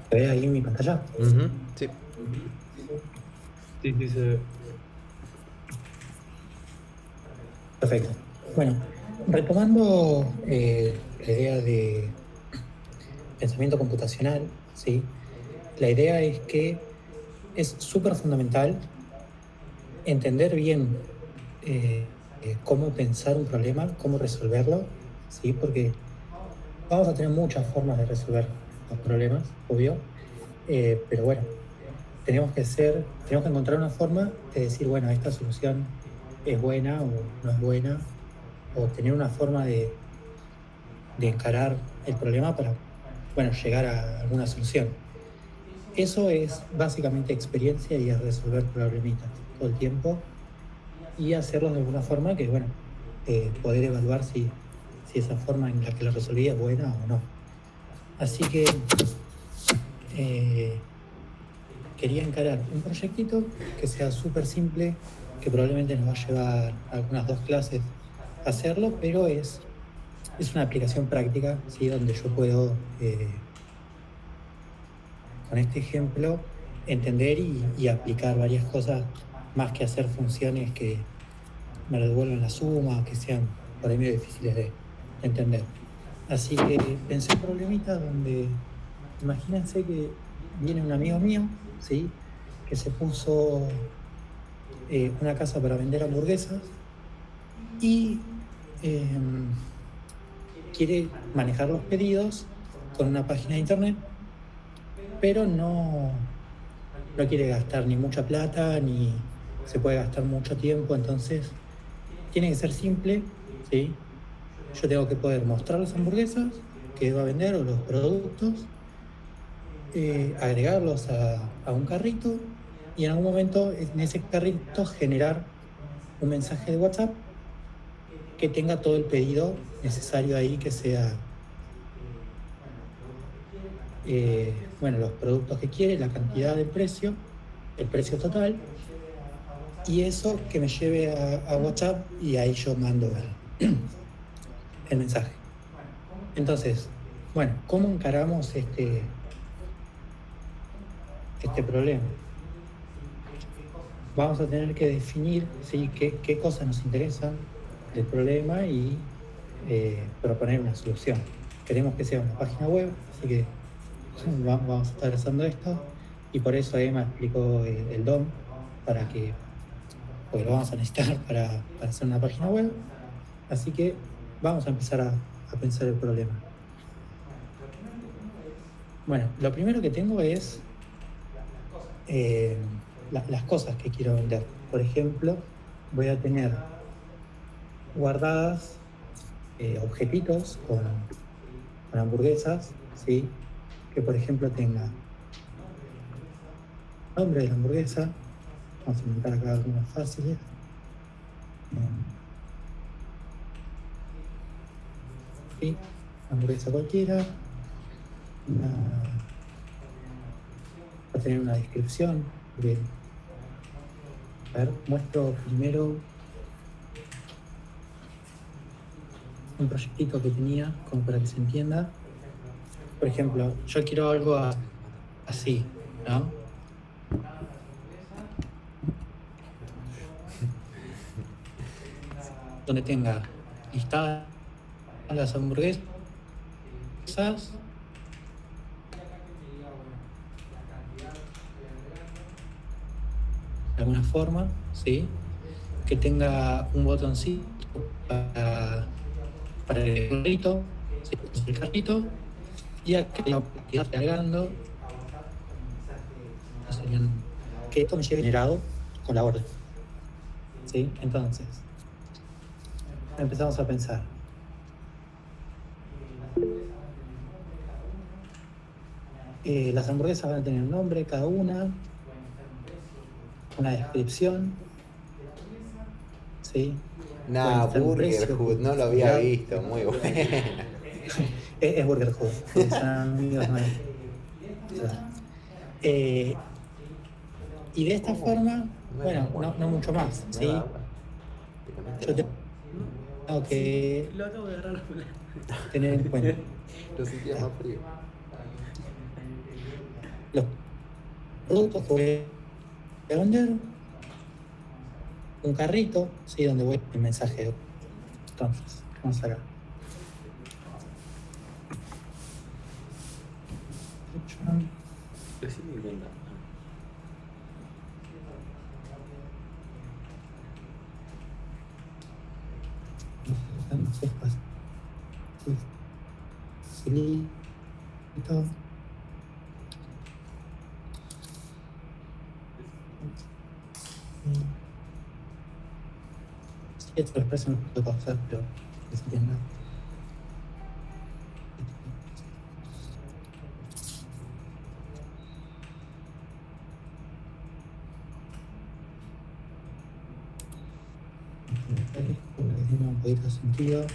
¿Se ve ahí en mi pantalla? Sí. Sí, se ve. Perfecto. Bueno, retomando la idea de pensamiento computacional, ¿sí? La idea es que es súper fundamental entender bien cómo pensar un problema, cómo resolverlo, ¿sí? Porque vamos a tener muchas formas de resolver los problemas, obvio, pero bueno, tenemos que encontrar una forma de decir, bueno, esta solución es buena o no es buena, o tener una forma de encarar el problema para, bueno, llegar a alguna solución. Eso es básicamente experiencia y es resolver problemitas todo el tiempo y hacerlos de alguna forma que, bueno, poder evaluar si esa forma en la que lo resolví es buena o no. Así que quería encarar un proyectito que sea súper simple, que probablemente nos va a llevar algunas 2 clases a hacerlo, pero es una aplicación práctica, ¿sí? Donde yo puedo, con este ejemplo, entender y aplicar varias cosas, más que hacer funciones que me devuelvan la suma, que sean por ahí medio difíciles de entender. Así que pensé en problemitas donde, imagínense que viene un amigo mío, ¿sí? Que se puso una casa para vender hamburguesas y quiere manejar los pedidos con una página de internet, pero no quiere gastar ni mucha plata ni se puede gastar mucho tiempo, entonces tiene que ser simple, ¿sí? Yo tengo que poder mostrar las hamburguesas que va a vender o los productos, agregarlos a un carrito y en algún momento en ese carrito generar un mensaje de WhatsApp que tenga todo el pedido necesario ahí, que sea, los productos que quiere, la cantidad del precio, el precio total, y eso que me lleve a WhatsApp y ahí yo mando el mensaje. Entonces, ¿cómo encaramos este problema? Vamos a tener que definir, ¿sí?, qué cosas nos interesan del problema y proponer una solución. Queremos que sea una página web, así que vamos a estar usando esto, y por eso Emma explicó el DOM, porque lo vamos a necesitar para hacer una página web. Así que vamos a empezar a pensar el problema. Bueno, lo primero que tengo es las cosas que quiero vender. Por ejemplo, voy a tener guardadas objetitos con hamburguesas, ¿sí? Que por ejemplo tenga nombre de la hamburguesa. Vamos a inventar acá algunas fáciles. Sí, hamburguesa cualquiera. Va a tener una descripción. Bien. A ver, muestro primero un proyectito que tenía, como para que se entienda. Por ejemplo, yo quiero algo así, ¿no? Donde tenga listadas las hamburguesas, de alguna forma, ¿sí? Que tenga un botoncito para el carrito, ¿sí? El carrito, y aquí lo que está cargando, que esto me lleve generado con la orden, ¿sí? Entonces, empezamos a pensar. Las hamburguesas van a tener un nombre cada una descripción, ¿sí? Burger Hood, no lo había visto, muy bueno. Es Burger Hood. Y de esta forma, no mucho más, ¿sí? Yo tengo que tener en cuenta Lo sentía más frío. los productos que voy a vender, un carrito, ¿sí? Donde voy el mensaje. Entonces, vamos acá. Facilito. Esto después no puedo pausar, pero que se entienda. Para que tenga un poquito de sentido.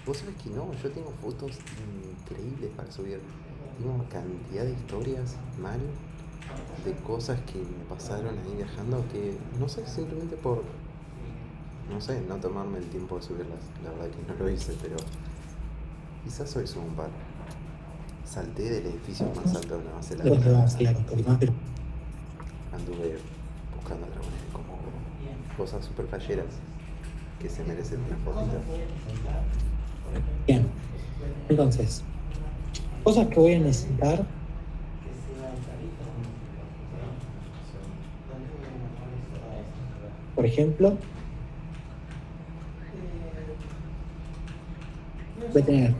Vos sabés que no, yo tengo fotos increíbles para subir. Tengo una cantidad de historias mal, de cosas que me pasaron ahí viajando, que no sé, simplemente por, no tomarme el tiempo de subirlas. La verdad que no lo hice, pero quizás hoy subo un par. Salté del edificio más alto de Nueva Zelanda. Anduve buscando dragones, como cosas super falleras que se merecen una fotita. Bien, entonces, cosas que voy a necesitar. Por ejemplo, voy a tener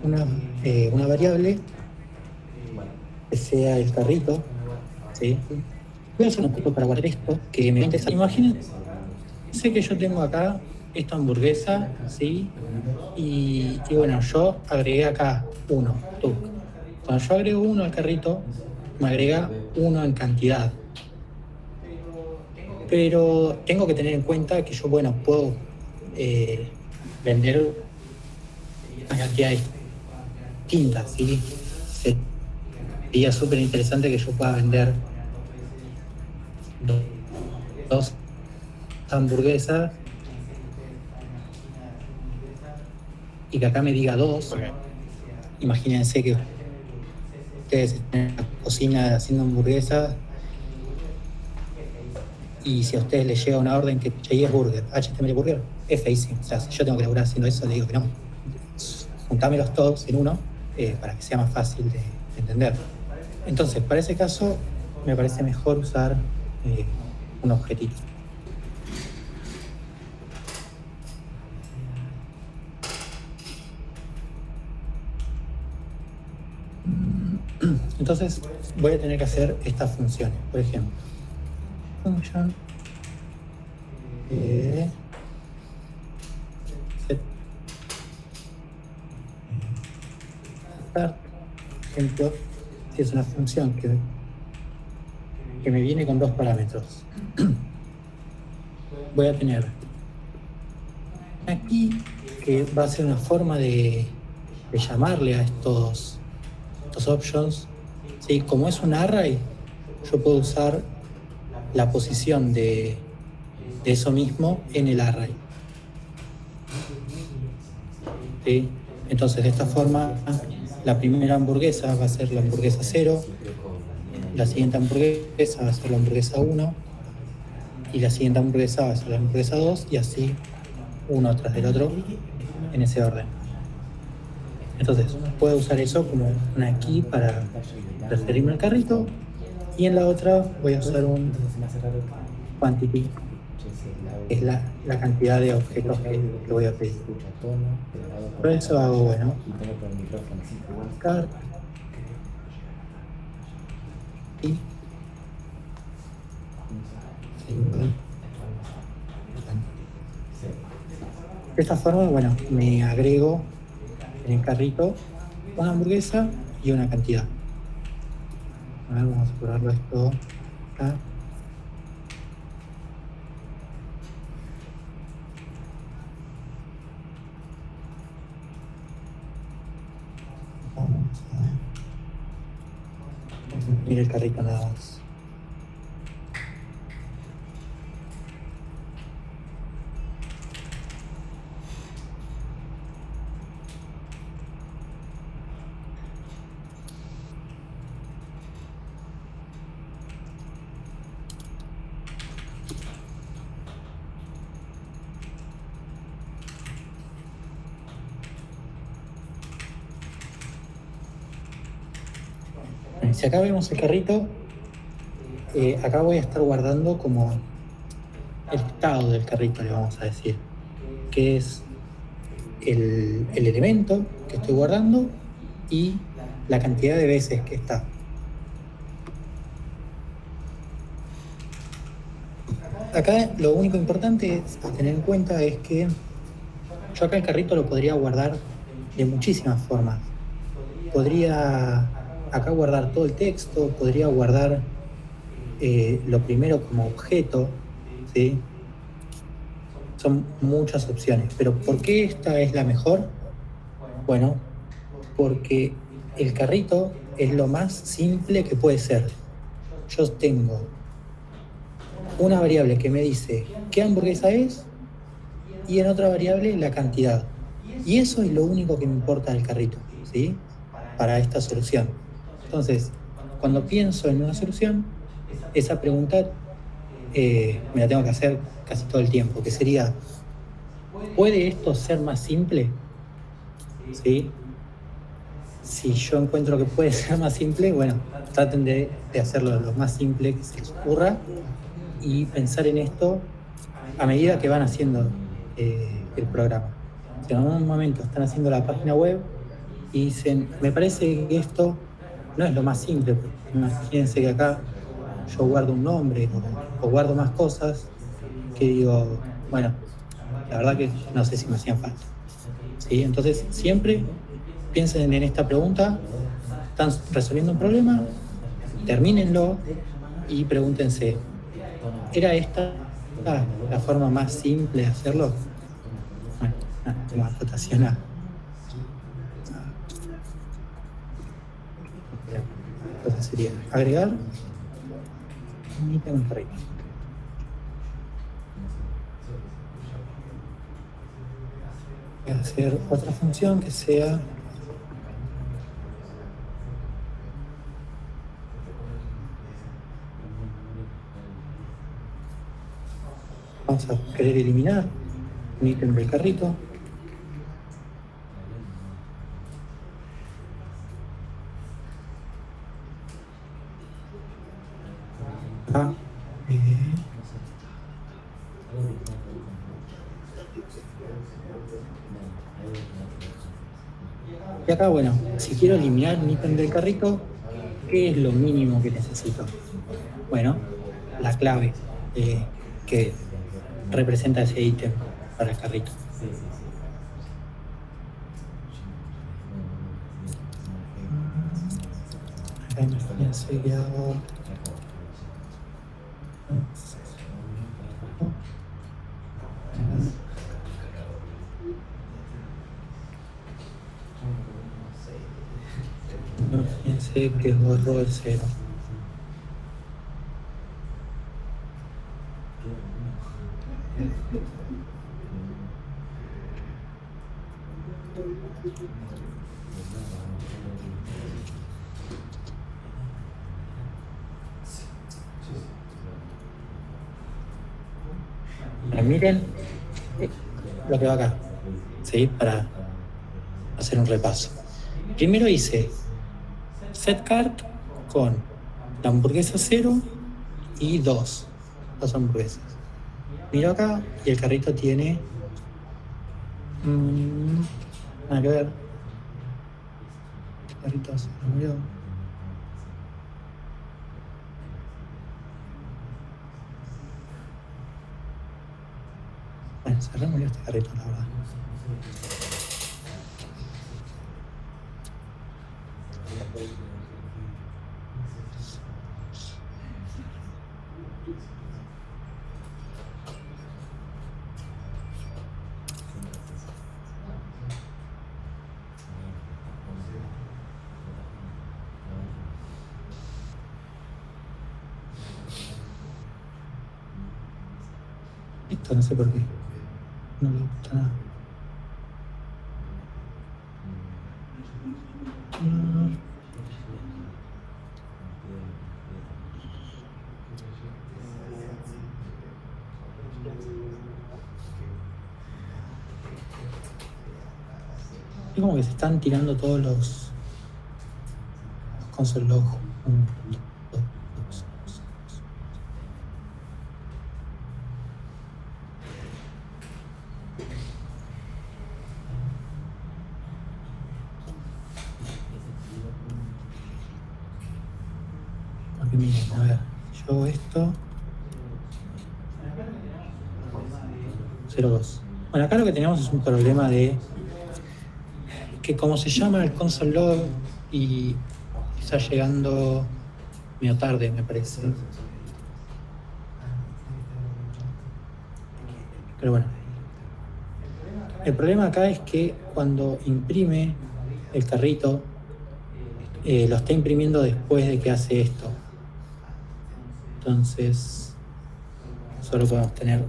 una variable que sea el carrito, ¿sí? voy a hacer un punto para guardar esto, que me interesa. Imagínense que yo tengo acá esta hamburguesa, ¿sí? Y bueno, yo agregué acá 1, tuc. Cuando yo agrego 1 al carrito, me agrega 1 en cantidad. Pero tengo que tener en cuenta que yo, bueno, puedo vender una cantidad distinta, ¿sí? Sería súper interesante que yo pueda vender 2 hamburguesas y que acá me diga 2. Imagínense que ustedes están en la cocina haciendo hamburguesas y si a ustedes les llega una orden que J.S. Burger, HTML Burger, es feísimo. O sea, si yo tengo que laburar haciendo eso, le digo que no. Juntámelos todos en uno para que sea más fácil de entender. Entonces, para ese caso, me parece mejor usar un objetito. Entonces, voy a tener que hacer estas funciones. Por ejemplo, function set start, por ejemplo, si es una función que me viene con 2 parámetros. Voy a tener aquí que va a ser una forma de llamarle a estos options, ¿sí? Como es un array, yo puedo usar la posición de eso mismo en el array, ¿sí? Entonces, de esta forma, la primera hamburguesa va a ser la hamburguesa 0, la siguiente hamburguesa va a ser la hamburguesa 1 y la siguiente hamburguesa va a ser la hamburguesa 2 y así uno tras del otro en ese orden. Entonces, puedo usar eso como una key para referirme al carrito y en la otra voy a usar un quantity, que es la cantidad de objetos que voy a pedir. Por eso hago, bueno, cart y de esta forma, bueno, me agrego en el carrito una hamburguesa y una cantidad. A ver, vamos a probarlo esto acá. Vamos a ver. Mira el carrito nada más. Si acá vemos el carrito, acá voy a estar guardando como el estado del carrito, le vamos a decir, que es el elemento que estoy guardando y la cantidad de veces que está. Acá lo único importante a tener en cuenta es que yo acá el carrito lo podría guardar de muchísimas formas. Podría acá guardar todo el texto, podría guardar lo primero como objeto, ¿sí? Son muchas opciones, pero ¿por qué esta es la mejor? Bueno, porque el carrito es lo más simple que puede ser. Yo tengo una variable que me dice qué hamburguesa es y en otra variable la cantidad. Y eso es lo único que me importa del carrito, ¿sí? Para esta solución. Entonces, cuando pienso en una solución, esa pregunta me la tengo que hacer casi todo el tiempo, que sería, ¿puede esto ser más simple? ¿Sí? Si yo encuentro que puede ser más simple, bueno, traten de hacerlo lo más simple que se les ocurra y pensar en esto a medida que van haciendo el programa. Si en un momento están haciendo la página web y dicen, me parece que esto no es lo más simple, porque imagínense que acá yo guardo un nombre o guardo más cosas que digo, bueno, la verdad que no sé si me hacían falta. ¿Sí? Entonces, siempre piensen en esta pregunta, están resolviendo un problema, termínenlo y pregúntense, ¿era esta la forma más simple de hacerlo? Bueno, tengo más rotación A. Entonces sería agregar y tengo un carrito. Voy a hacer otra función que sea vamos a querer eliminar un ítem del carrito. Acá, y acá, bueno, si quiero eliminar un ítem del carrito, ¿qué es lo mínimo que necesito? Bueno, la clave que representa ese ítem para el carrito. Acá imagínense que hago imagínense que borro el 0. Miren lo que va acá, ¿sí? Para hacer un repaso. Primero hice setCart con la hamburguesa 0 y 2 hamburguesas. Miro acá y el carrito tiene nada que ver. El carrito se murió. Bueno, se remurió este carrito, la verdad. Listo, no sé por qué. No me gusta nada. Es como que se están tirando todos los console log. Porque miren, a ver, yo hago esto 0.2. Bueno, acá lo que tenemos es un problema de que como se llama el console log y está llegando medio tarde, me parece. Pero bueno. El problema acá es que cuando imprime el carrito, lo está imprimiendo después de que hace esto. Entonces, solo podemos tener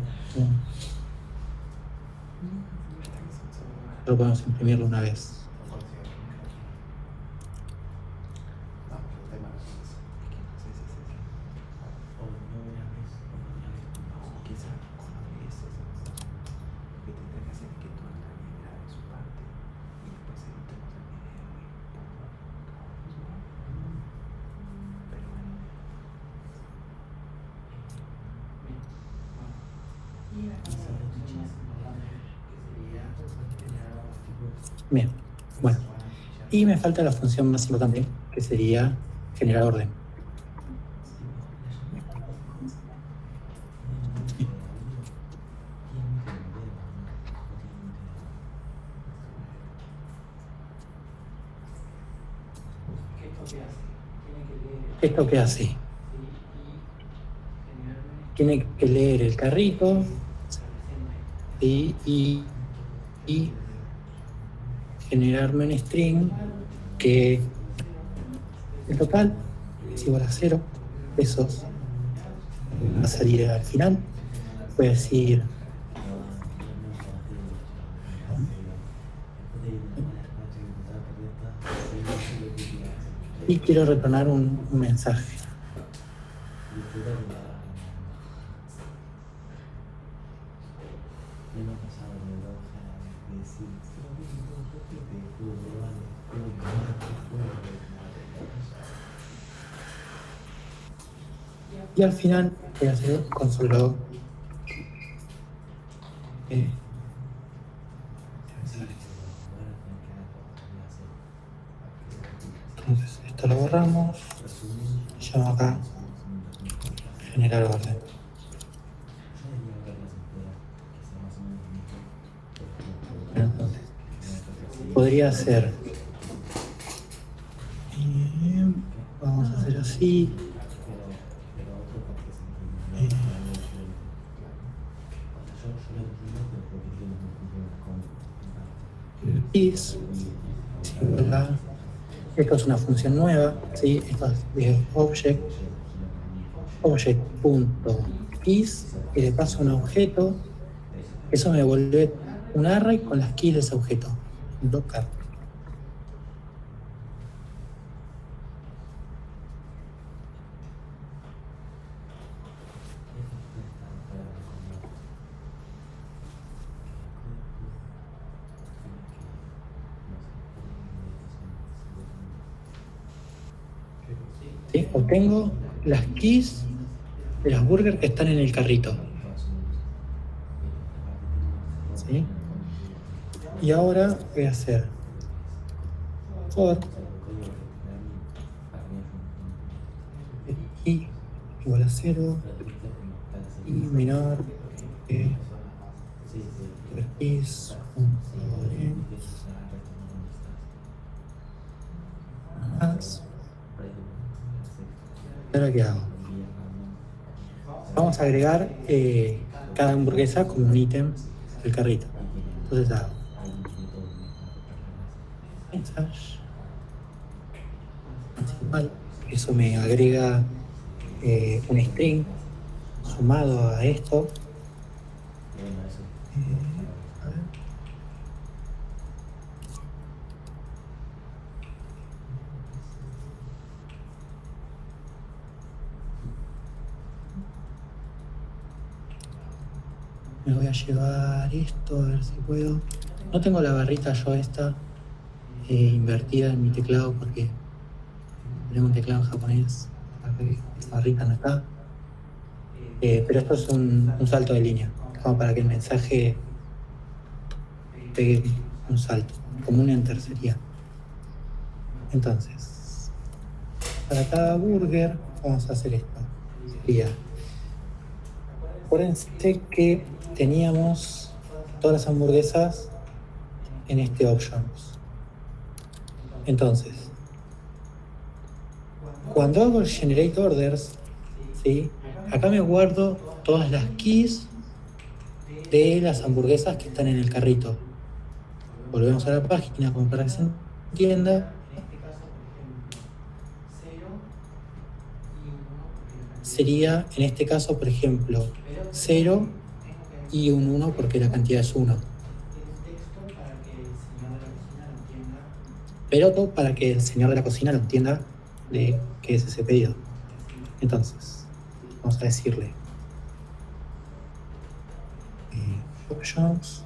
solo podemos imprimirlo una vez. Bien, bueno, y me falta la función más importante, que sería generar orden. ¿Esto qué hace? Tiene que leer el carrito, ¿sí? y generarme un string que el total es igual a 0 pesos. Va a salir al final. Voy a decir y quiero retornar un mensaje. Y al final voy a hacer console log. Entonces esto lo borramos. Llamo acá generar orden. Entonces, podría ser vamos a hacer así. Is igual a, esto es una función nueva, ¿sí? Esto es de object.is y le paso un objeto. Eso me devuelve un array con las keys de ese objeto. Docker. ¿Sí? Obtengo las keys de las burgers que están en el carrito. ¿Sí? Y ahora voy a hacer for i igual a 0 y menor que is más. ¿Ahora qué hago? Vamos a agregar cada hamburguesa como un ítem del carrito. Entonces hago message principal. Eso me agrega un string sumado a esto. A ver. Me voy a llevar esto, a ver si puedo. No tengo la barrita yo esta invertida en mi teclado porque tengo un teclado en japonés. Esta barrita no está. Pero esto es un salto de línea, como para que el mensaje pegue un salto, como un enter sería. Entonces, para cada burger vamos a hacer esto. Sería, acuérdense que teníamos todas las hamburguesas en este options. Entonces, cuando hago el generate orders, ¿sí? Acá me guardo todas las keys de las hamburguesas que están en el carrito. Volvemos a la página como para que se entienda. Sería, en este caso, por ejemplo, 0 y un 1 porque la cantidad es 1. Pero todo para que el señor de la cocina lo entienda de qué es ese pedido. Entonces, vamos a decirle options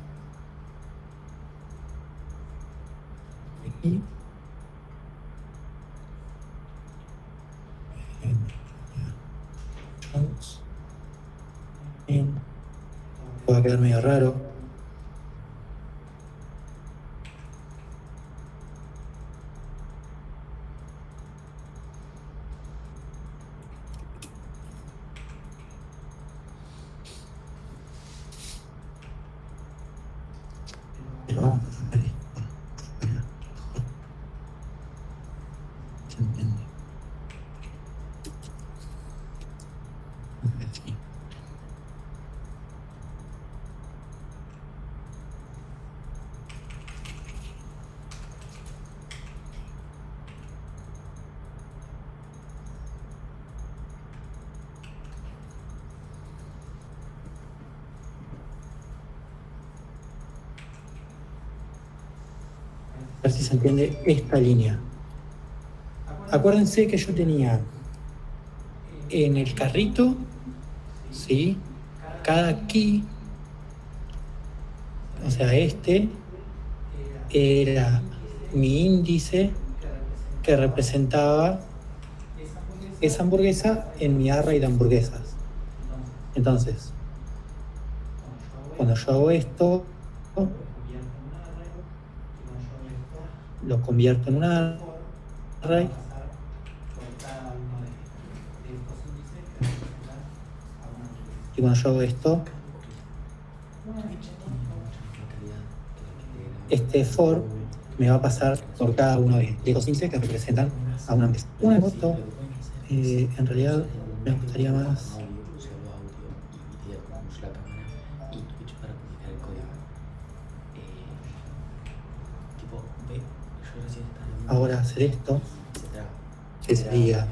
y options va a quedar medio raro. Pero vamos a hacer esto. ver si se entiende esta línea. Acuérdense que yo tenía en el carrito, ¿sí? Cada key, o sea, este era mi índice que representaba esa hamburguesa en mi array de hamburguesas. Entonces, cuando yo hago esto, lo convierto en un array. Y cuando yo hago esto, este for me va a pasar por cada uno de estos índices que representan a una hamburguesa. Una foto, en realidad me gustaría más ahora hacer esto, que sería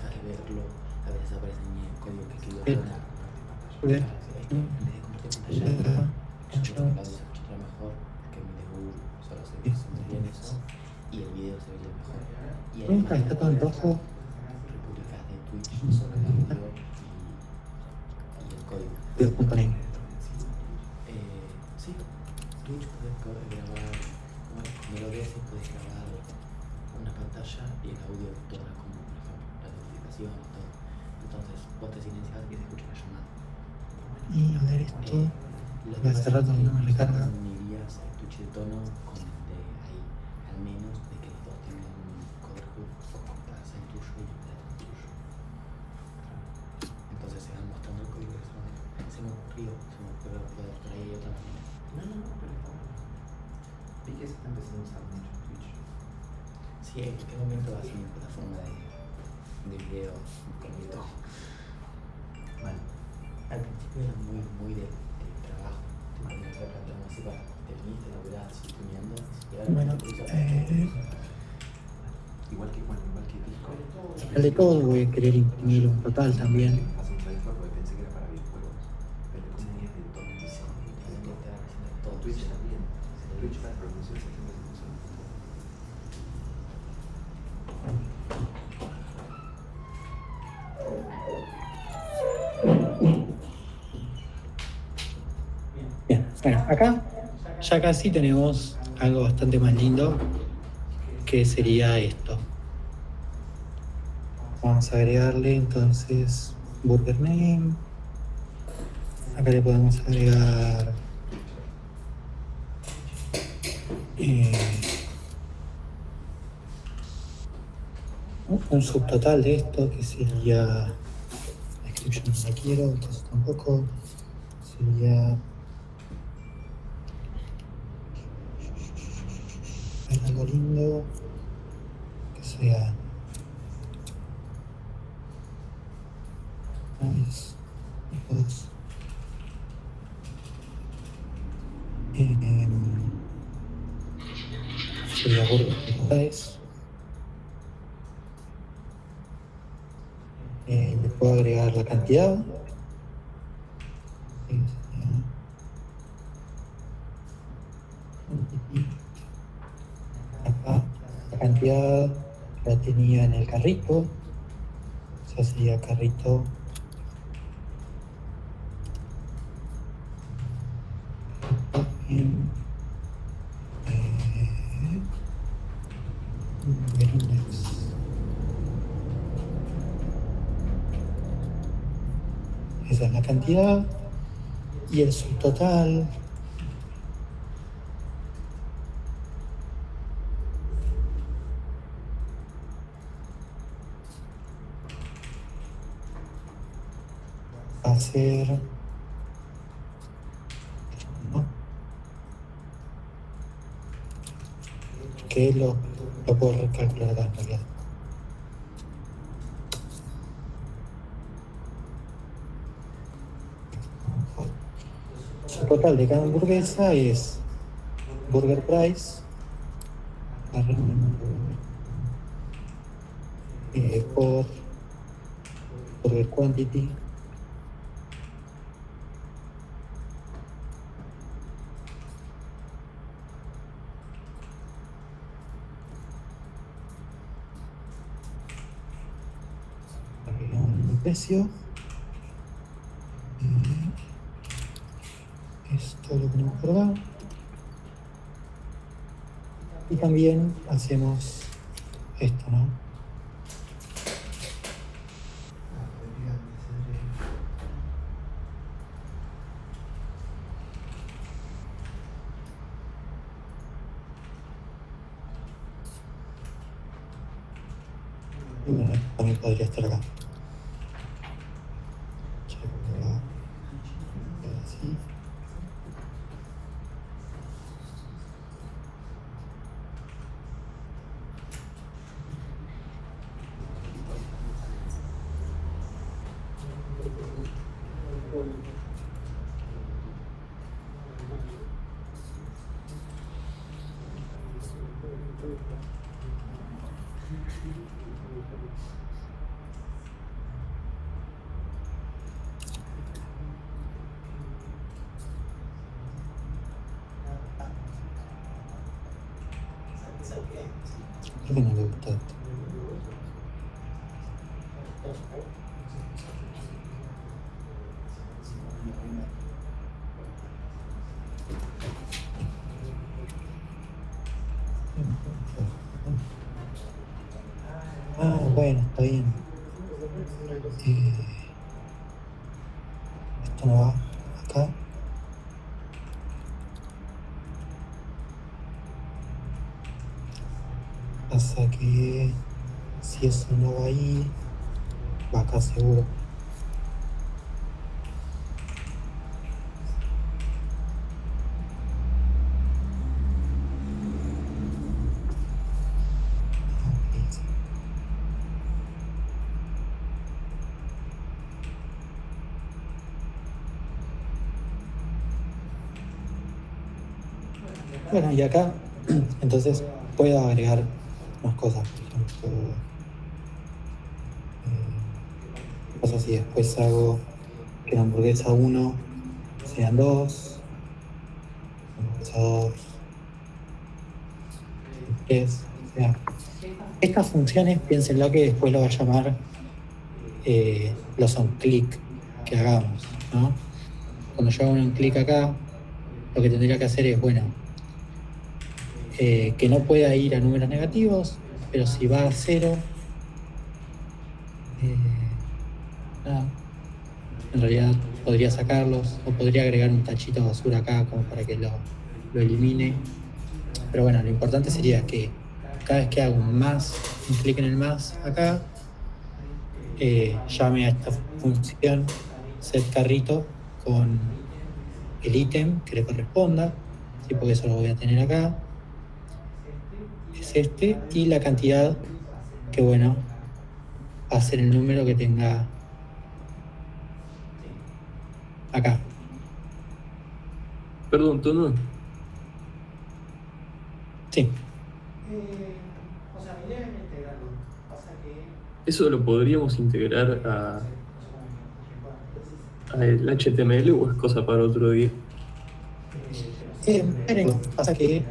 está todo en rojo. Punto negro. Sí, Twitch puedes grabar, como lo ves, puedes grabar una pantalla y el audio de toda la compu, por ejemplo, la notificación y todo. Entonces, vos te silencias y se escucha la llamada. Y a ver esto, hace rato no me recarga. Unirías el Twitch de tono con el de ahí, al menos de que los dos tengan un cover hook o cortas el tuyo y el tuyo. Entonces se van mostrando el código de esa manera. Se me ocurrió poder por ahí de otra manera. No, pero está bueno. Vi que se está empezando a usar mucho Twitch. Sí, ¿en qué momento va a ser una plataforma de video con todo? Bueno, al principio era muy de trabajo. Tipo, me estaba planteando así para te viniste, laburás, estudiando. Bueno, igual que Discord. el de todo voy a querer imprimir un total también. Hace un transfer porque pensé que era para videojuegos. Pero como es de todo el diseño, tiene que estar haciendo todo. Twitch también. Twitch para producción se hace Bien, bueno, acá ya casi tenemos algo bastante más lindo, que sería esto. Vamos a agregarle entonces burger name. Acá le podemos agregar un subtotal de esto, que sería la description, no la quiero, entonces tampoco sería algo lindo que sea dos sería burger price. Le puedo agregar la cantidad. Acá la cantidad la tenía en el carrito, o sea, sería carrito en index. Esa es la cantidad y el subtotal va a ser que lo puedo recalcular acá en realidad. Su total de cada hamburguesa es burger price por burger quantity precio. Esto lo ponemos por acá. Y también hacemos esto, ¿no? Y bueno, también podría estar acá. Así. ¿Por qué no le gusta esto? Ah, bueno, está bien. Esto no va acá. Pasa que si eso no va ahí, va acá seguro. Bueno, y acá entonces puedo agregar más cosas. Por ejemplo, ¿qué pasa si después hago que la hamburguesa 1 sean 2, hamburguesa 2, 3? O sea, estas funciones, piénsenlo que después lo va a llamar los on click que hagamos, ¿no? Cuando yo hago un on click acá, lo que tendría que hacer es, bueno, que no pueda ir a números negativos, pero si va a 0, nada, en realidad podría sacarlos o podría agregar un tachito de basura acá como para que lo elimine. Pero bueno, lo importante sería que cada vez que hago un clic en el más acá, llame a esta función setCarrito con el ítem que le corresponda, ¿sí? Porque eso lo voy a tener acá. Es este, y la cantidad que, bueno, va a ser el número que tenga acá. Perdón, Tono. Sí. ¿Eso lo podríamos integrar a el HTML o es cosa para otro día? Pasa que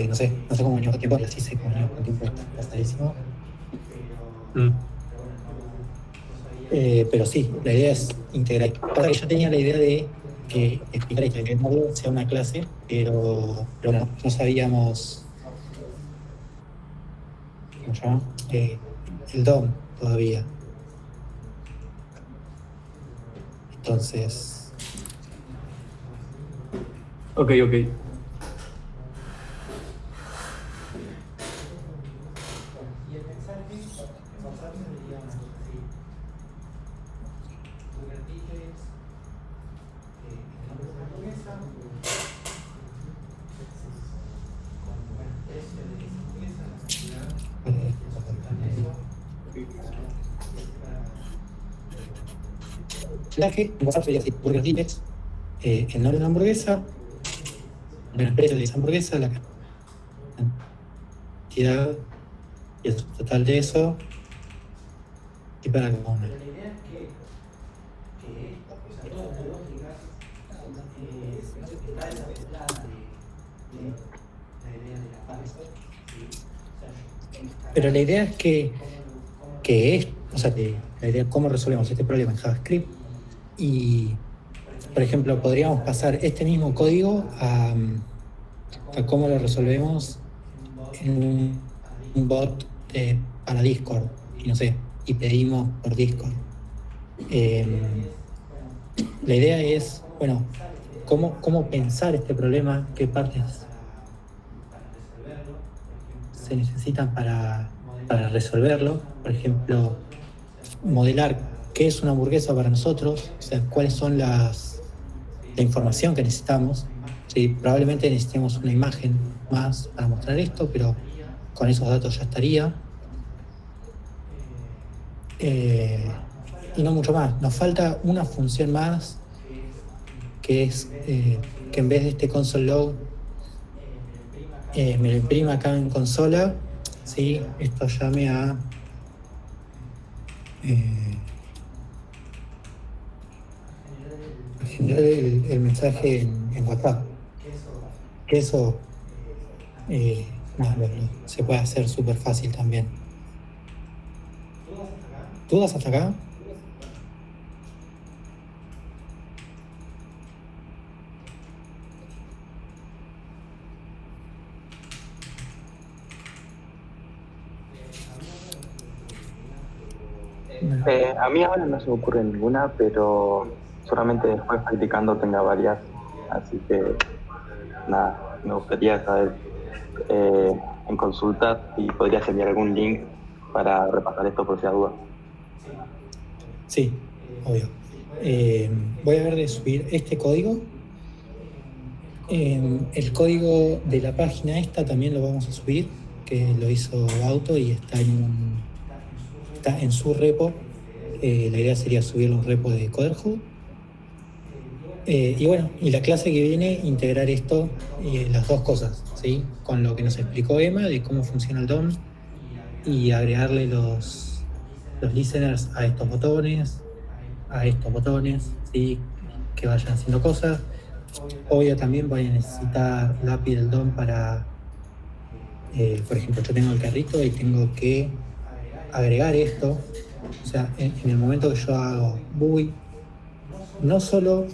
no sé cómo venía con tiempo, así sé cómo venía con tiempo, está pasadísimo. Pero sí, la idea es integrar. Pasa que yo tenía la idea de que explicar y que el módulo sea una clase, pero no sabíamos ¿cómo se llama? El DOM todavía. Entonces. Ok. La que en WhatsApp sería así, Burger Tickets, el nombre de la hamburguesa, el precio de esa hamburguesa, la cantidad y el total de eso, y para cada una. Pero la idea es que que es, o sea, la idea de cómo resolvemos este problema en JavaScript. Y, por ejemplo, podríamos pasar este mismo código a cómo lo resolvemos en un bot para Discord, y no sé, y pedimos por Discord. La idea es, bueno, cómo pensar este problema, qué partes se necesitan para resolverlo. Por ejemplo, modelar qué es una hamburguesa para nosotros, o sea, cuáles son la información que necesitamos. Sí, probablemente necesitemos una imagen más para mostrar esto, pero con esos datos ya estaría. Y no mucho más. Nos falta una función más, que es que en vez de este console log me lo imprima acá en consola, ¿sí? Esto llame a generar el mensaje en WhatsApp. Que eso se puede hacer súper fácil también. ¿Dudas hasta acá? A mí ahora no se me ocurre ninguna, pero solamente después practicando tenga varias. Así que nada, me gustaría saber en consulta si podrías enviar algún link para repasar esto por si hay duda. Sí, obvio. Voy a ver de subir este código. El código de la página esta también lo vamos a subir, que lo hizo Auto y está en su repo. La idea sería subirlo a un repo de Coderhub. Y bueno, y la clase que viene, integrar esto, las dos cosas, ¿sí? Con lo que nos explicó Emma de cómo funciona el DOM y agregarle los listeners a estos botones, ¿sí? Que vayan haciendo cosas. Obvio también voy a necesitar la API del DOM para, por ejemplo, yo tengo el carrito y tengo que agregar esto. O sea, en el momento que yo hago GUI, no solo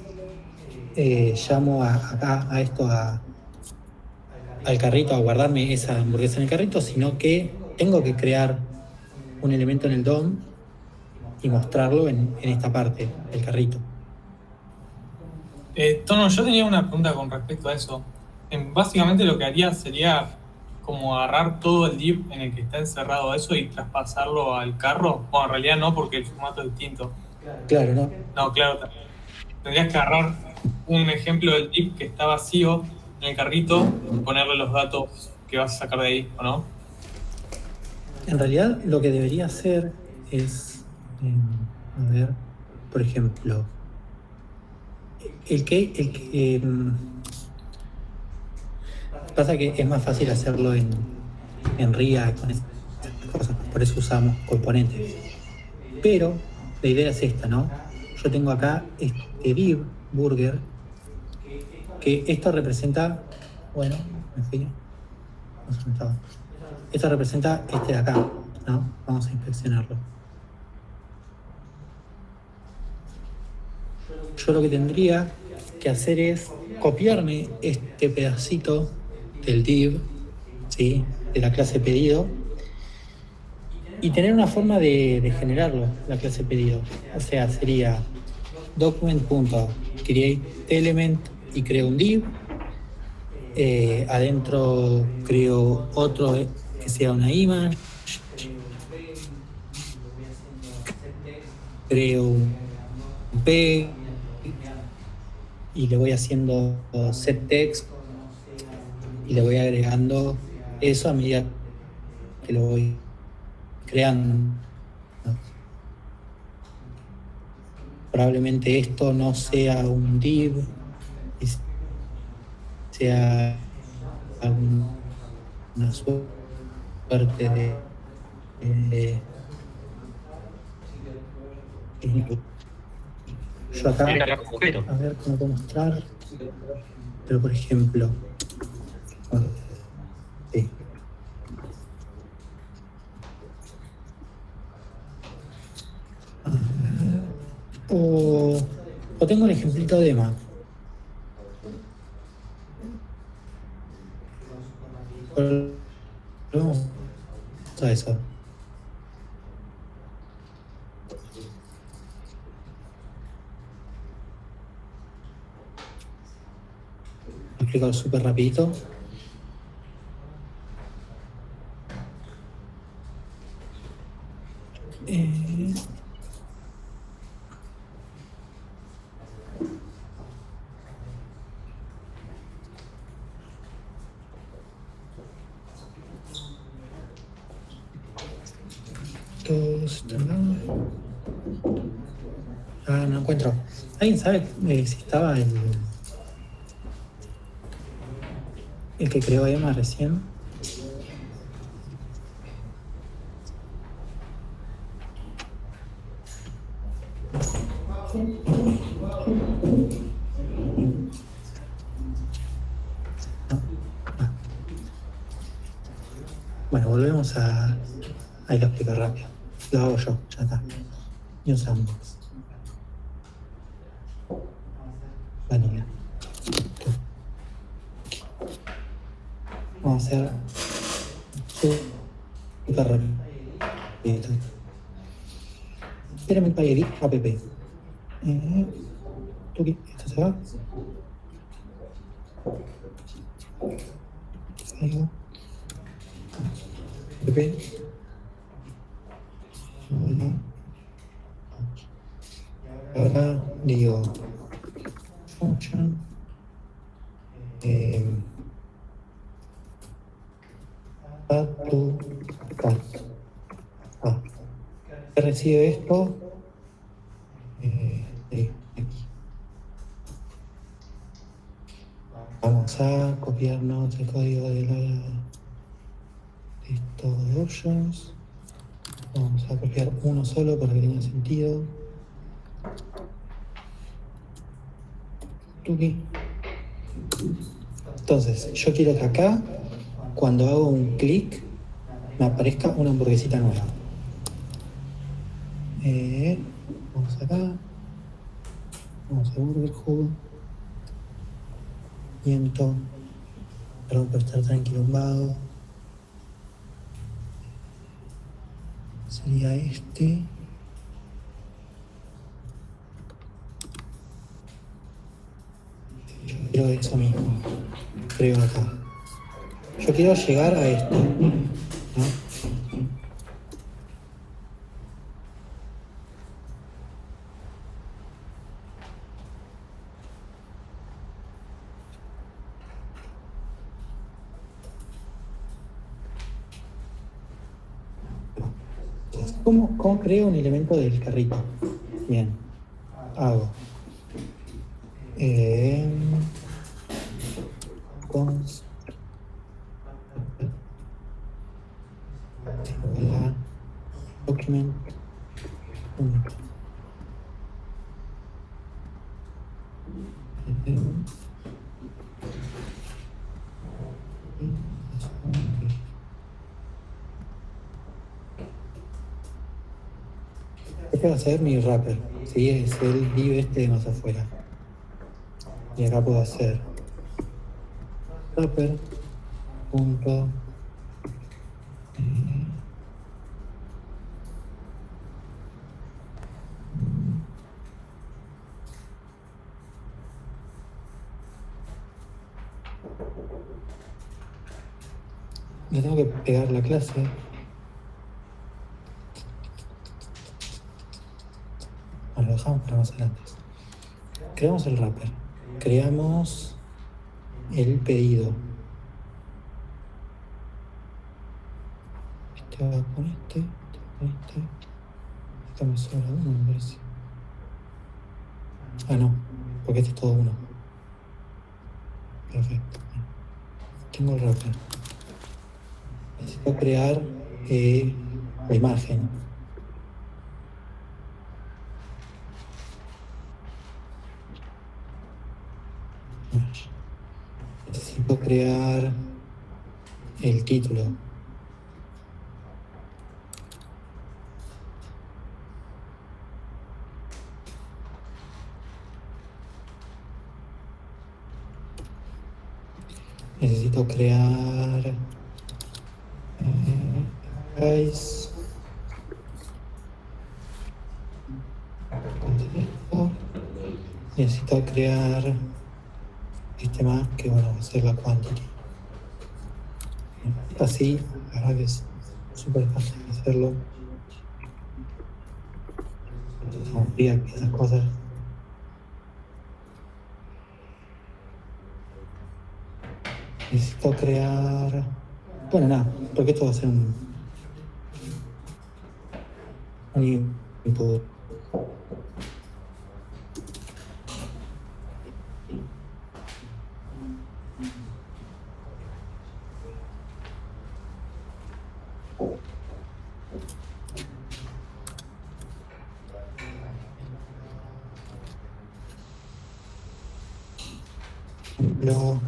llamo acá a esto, al carrito, a guardarme esa hamburguesa en el carrito, sino que tengo que crear un elemento en el DOM y mostrarlo en esta parte, el carrito. Tono, yo tenía una pregunta con respecto a eso. Básicamente lo que haría sería como agarrar todo el div en el que está encerrado eso y traspasarlo al carro. Bueno, en realidad no, porque el formato es distinto. Claro, ¿no? No, claro. Tendrías que agarrar un ejemplo del div que está vacío en el carrito y ponerle los datos que vas a sacar de ahí, ¿o no? En realidad lo que debería hacer es, a ver, por ejemplo, pasa que es más fácil hacerlo en RIA con esas cosas, por eso usamos componentes. Pero la idea es esta, ¿no? Yo tengo acá este div burger, que esto representa, bueno, en fin, no sé dónde estaba. Esto representa este de acá, ¿no? Vamos a inspeccionarlo. Yo lo que tendría que hacer es copiarme este pedacito del div, ¿sí? De la clase pedido, y tener una forma de generarlo, la clase pedido. O sea, sería document.createElement y creo un div. Adentro creo otro que sea una image. Creo un P y le voy haciendo set text y le voy agregando eso a medida que lo voy creando, ¿no? Probablemente esto no sea un div, sea una suerte de yo acá, a ver cómo puedo mostrar, pero por ejemplo, sí. tengo el ejemplito de Mac. Vamos a eso. Voy a explicar súper rapidito. Todos están acá. Ah, no encuentro. ¿Alguien sabe si estaba el que creó Emma recién? Bueno, volvemos a... Hay que explicar rápido. Lo hago yo, ya está. New Sandbox. Vanilla. Vamos a hacer súper rápido. Element by edit app. Tuki, esto se va. Salgo. App. Ahora digo function add to cart. ¿Qué recibe esto? Aquí. Vamos a copiarnos el código de listo de options. Vamos a copiar uno solo para que tenga sentido. Tuki. Entonces, yo quiero que acá, cuando hago un clic, me aparezca una hamburguesita nueva. Vamos acá. Vamos a Burger Hub. Miento. Perdón por estar tranquilumbado. Sería este. Yo quiero eso mismo. Creo acá. Yo quiero llegar a esto, ¿no? ¿Cómo creo un elemento del carrito? Bien. Hago. Const. Document. Este va a ser mi wrapper, ¿sí? Es el div este de más afuera. Y acá puedo hacer wrapper punto le tengo que pegar la clase. Bueno, lo dejamos para más adelante. Creamos el wrapper. Creamos el pedido. Este va con este va con este. Acá me sobra uno, me parece. Ah, no, porque este es todo uno. Perfecto. Tengo el wrapper. Necesito crear la imagen. Necesito crear el título. Necesito crear guys. Necesito crear sistema que bueno va a ser la quantity. Así, la verdad que es súper fácil hacerlo. Confía que esas cosas. Necesito crear. Bueno, nada, porque esto va a ser un input. No.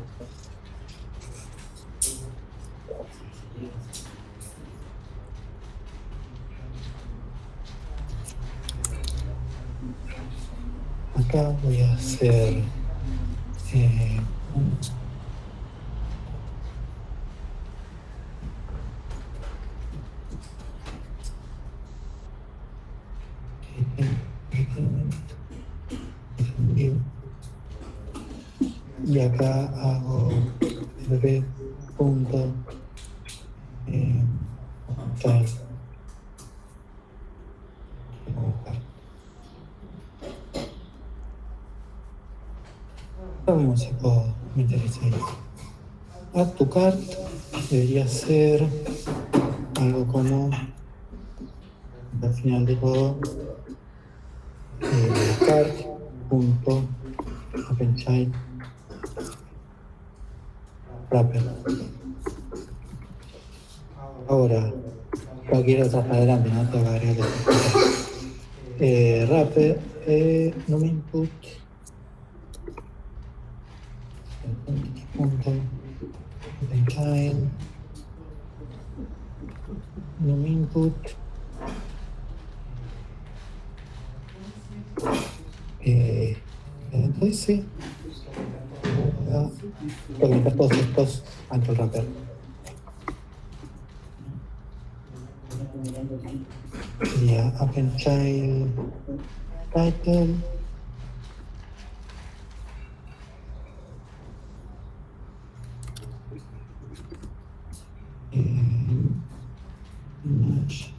Acá voy a hacer y acá hago bebé punto tal. Ahora vemos si puedo meter eso ahí. Add to cart debería ser algo como al final de todo cart punto appendchild wrapper. Ahora cualquier otra para adelante, no tengo que agregar wrapper no me input punto appendchild no me input entonces voy a meter todos estos ante el wrapper. Sería appendchild title image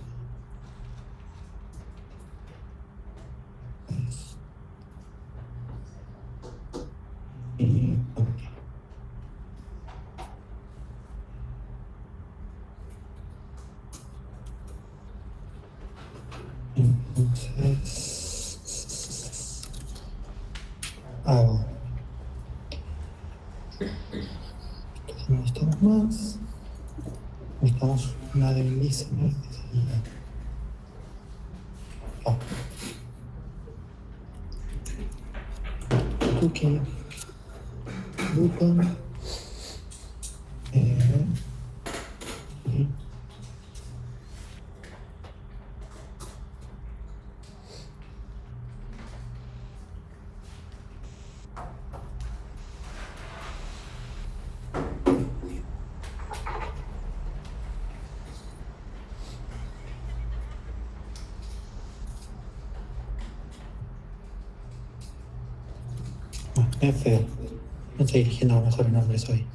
entonces hago no necesitamos más, necesitamos una de listener que sería cookie button y es feo. No estoy eligiendo los mejores nombres hoy.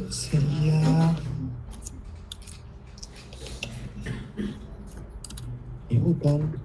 Sería mi botón.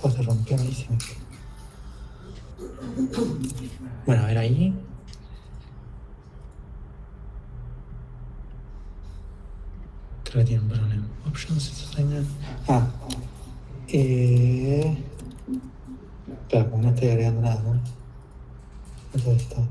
Oh, se rompió malísimo. Bueno, a ver ahí. Creo que tiene un problema. Options. Claro, como no estoy agregando nada, ¿no? Todo esto.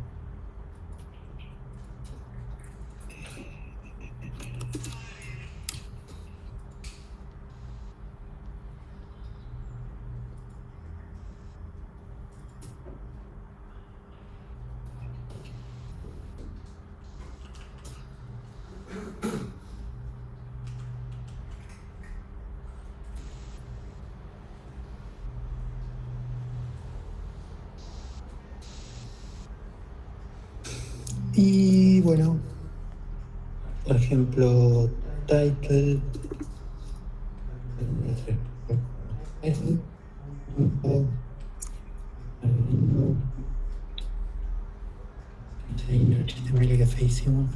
Y bueno, por ejemplo, title. HTML que es feísimo.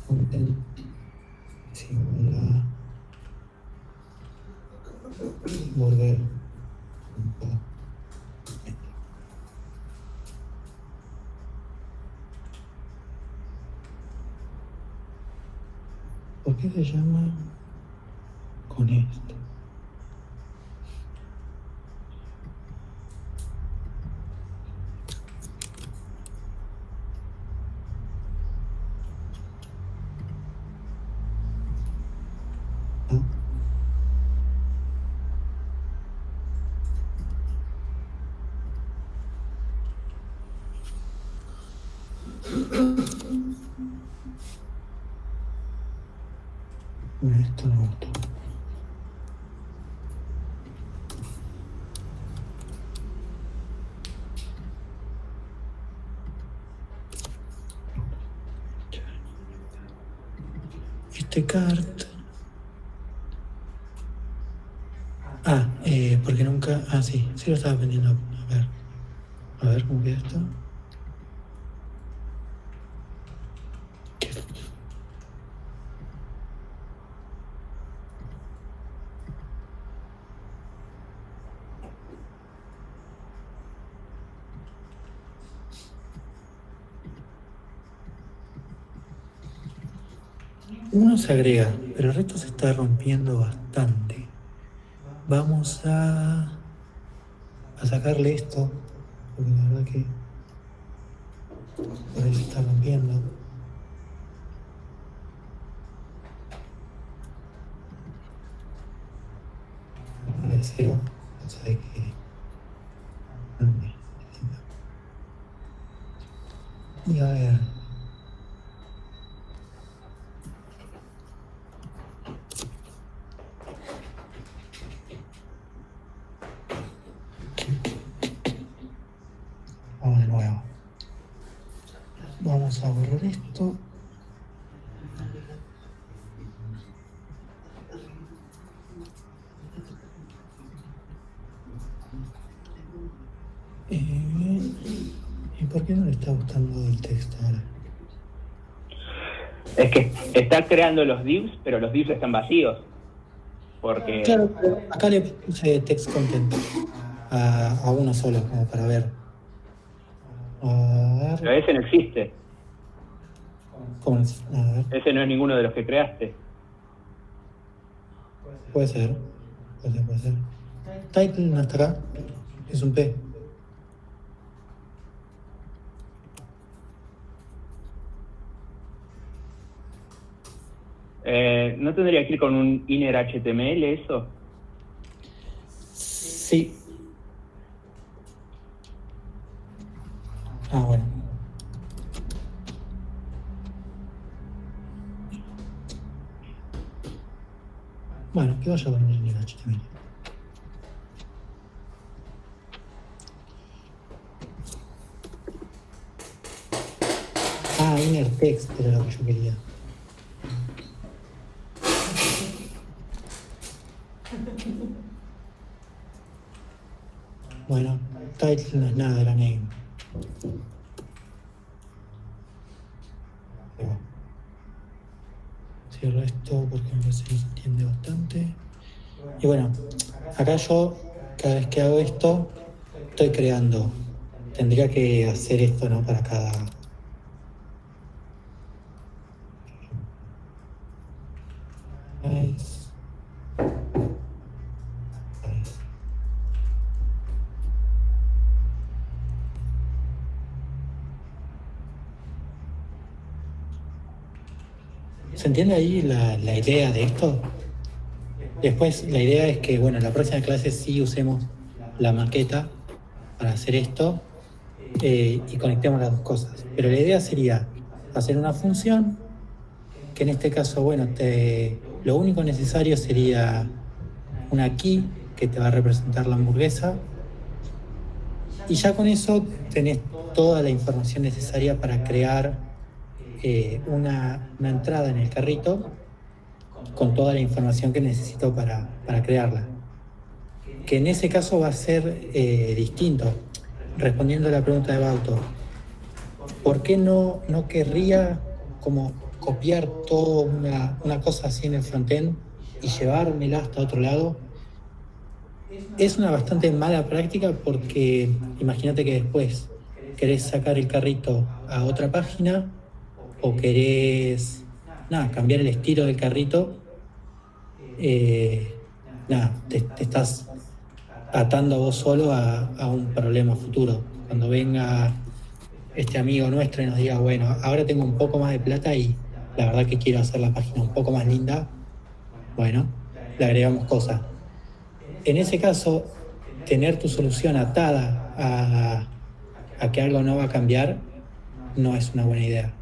Content. Burger. ¿Por qué se llama con esto? ¿No? Esto no me gustó. Este cart. Porque nunca. Sí lo estaba vendiendo. A ver cómo queda esto. Uno se agrega, pero el resto se está rompiendo bastante. Vamos a sacarle esto, porque la verdad que por ahí se está rompiendo. De cero, o sea que y a ver. Vamos de nuevo. Vamos a borrar esto. ¿Y por qué no le está gustando el texto ahora? Es que está creando los divs, pero los divs están vacíos. Porque... Claro, pero acá le puse text content a uno solo, como para ver. A ver. Pero ese no existe. ¿Cómo es? A ver. Ese no es ninguno de los que creaste. Puede ser. Title no está acá. Es un P. ¿No tendría que ir con un inner HTML eso? Sí. Bueno. Bueno, que vaya con un inner HTML. Inner text era lo que yo quería. Bueno, title no es nada, era name. Cierro esto porque me parece que se entiende bastante. Y bueno, acá yo, cada vez que hago esto, estoy creando. Tendría que hacer esto, ¿no? Para cada ¿Se entiende ahí la idea de esto? Después la idea es que, bueno, en la próxima clase sí usemos la maqueta para hacer esto y conectemos las dos cosas. Pero la idea sería hacer una función que en este caso, bueno, lo único necesario sería una key que te va a representar la hamburguesa y ya con eso tenés toda la información necesaria para crear una entrada en el carrito con toda la información que necesito para crearla. Que en ese caso va a ser distinto. Respondiendo a la pregunta de Bauto, ¿por qué no querría como copiar toda una cosa así en el frontend y llevármela hasta otro lado? Es una bastante mala práctica porque imagínate que después querés sacar el carrito a otra página o querés cambiar el estilo del carrito, te estás atando a vos solo a un problema futuro. Cuando venga este amigo nuestro y nos diga, bueno, ahora tengo un poco más de plata y la verdad que quiero hacer la página un poco más linda, bueno, le agregamos cosas. En ese caso, tener tu solución atada a que algo no va a cambiar no es una buena idea.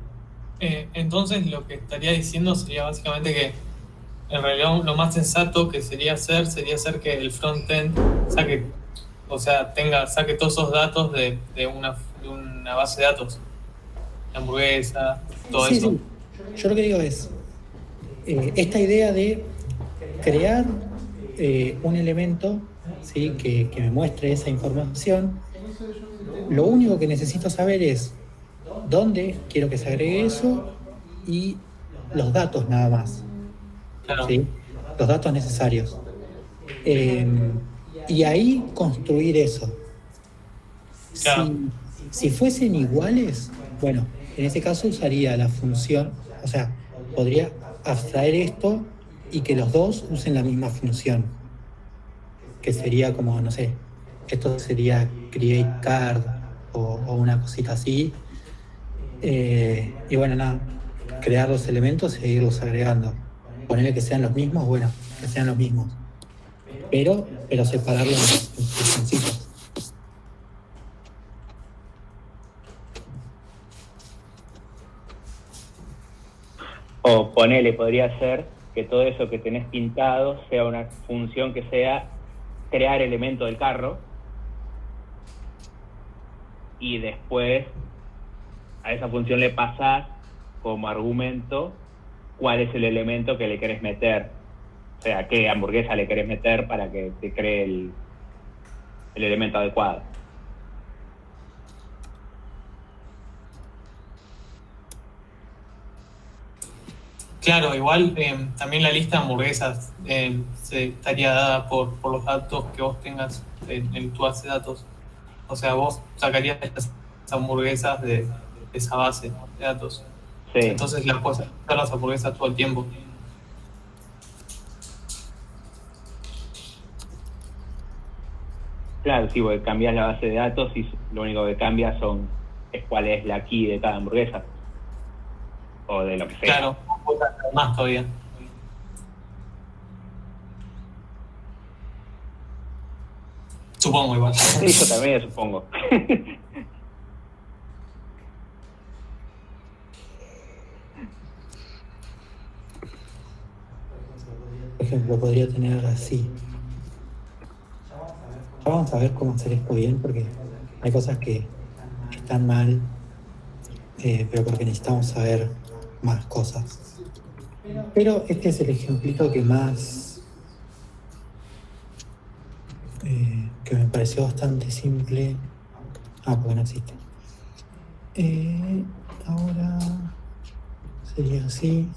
Entonces lo que estaría diciendo sería básicamente que en realidad lo más sensato que sería hacer que el frontend saque todos esos datos de una base de datos, la hamburguesa, todo eso. Sí. Yo lo que digo es esta idea de crear un elemento, ¿sí? que me muestre esa información. Lo único que necesito saber es dónde quiero que se agregue eso y los datos nada más. Claro. ¿Sí? Los datos necesarios. Y ahí construir eso. Claro. Si fuesen iguales, bueno, en ese caso usaría la función, o sea, podría abstraer esto y que los dos usen la misma función. Que sería como, no sé, esto sería create card o una cosita así. Y bueno, crear los elementos e irlos agregando. Ponerle que sean los mismos, bueno, que sean los mismos. Pero separarlos en funcioncitas. O ponele, podría ser que todo eso que tenés pintado sea una función que sea crear elemento del carro y después a esa función le pasás como argumento cuál es el elemento que le querés meter. O sea, qué hamburguesa le querés meter para que te cree el elemento adecuado. Claro, igual también la lista de hamburguesas se estaría dada por los datos que vos tengas en tu base de datos. O sea, vos sacarías las hamburguesas de esa base de datos. Sí. Entonces las puedes usar las hamburguesas todo el tiempo. Claro, sí, porque cambias la base de datos y lo único que cambia es cuál es la key de cada hamburguesa. O de lo que sea. Claro, más todavía. Supongo igual. Sí, yo también supongo. Por ejemplo, podría tener así. Ya vamos a ver cómo hacer esto bien, porque hay cosas que están mal, pero porque necesitamos saber más cosas. Pero este es el ejemplito que más que me pareció bastante simple. Porque no existe. Ahora sería así.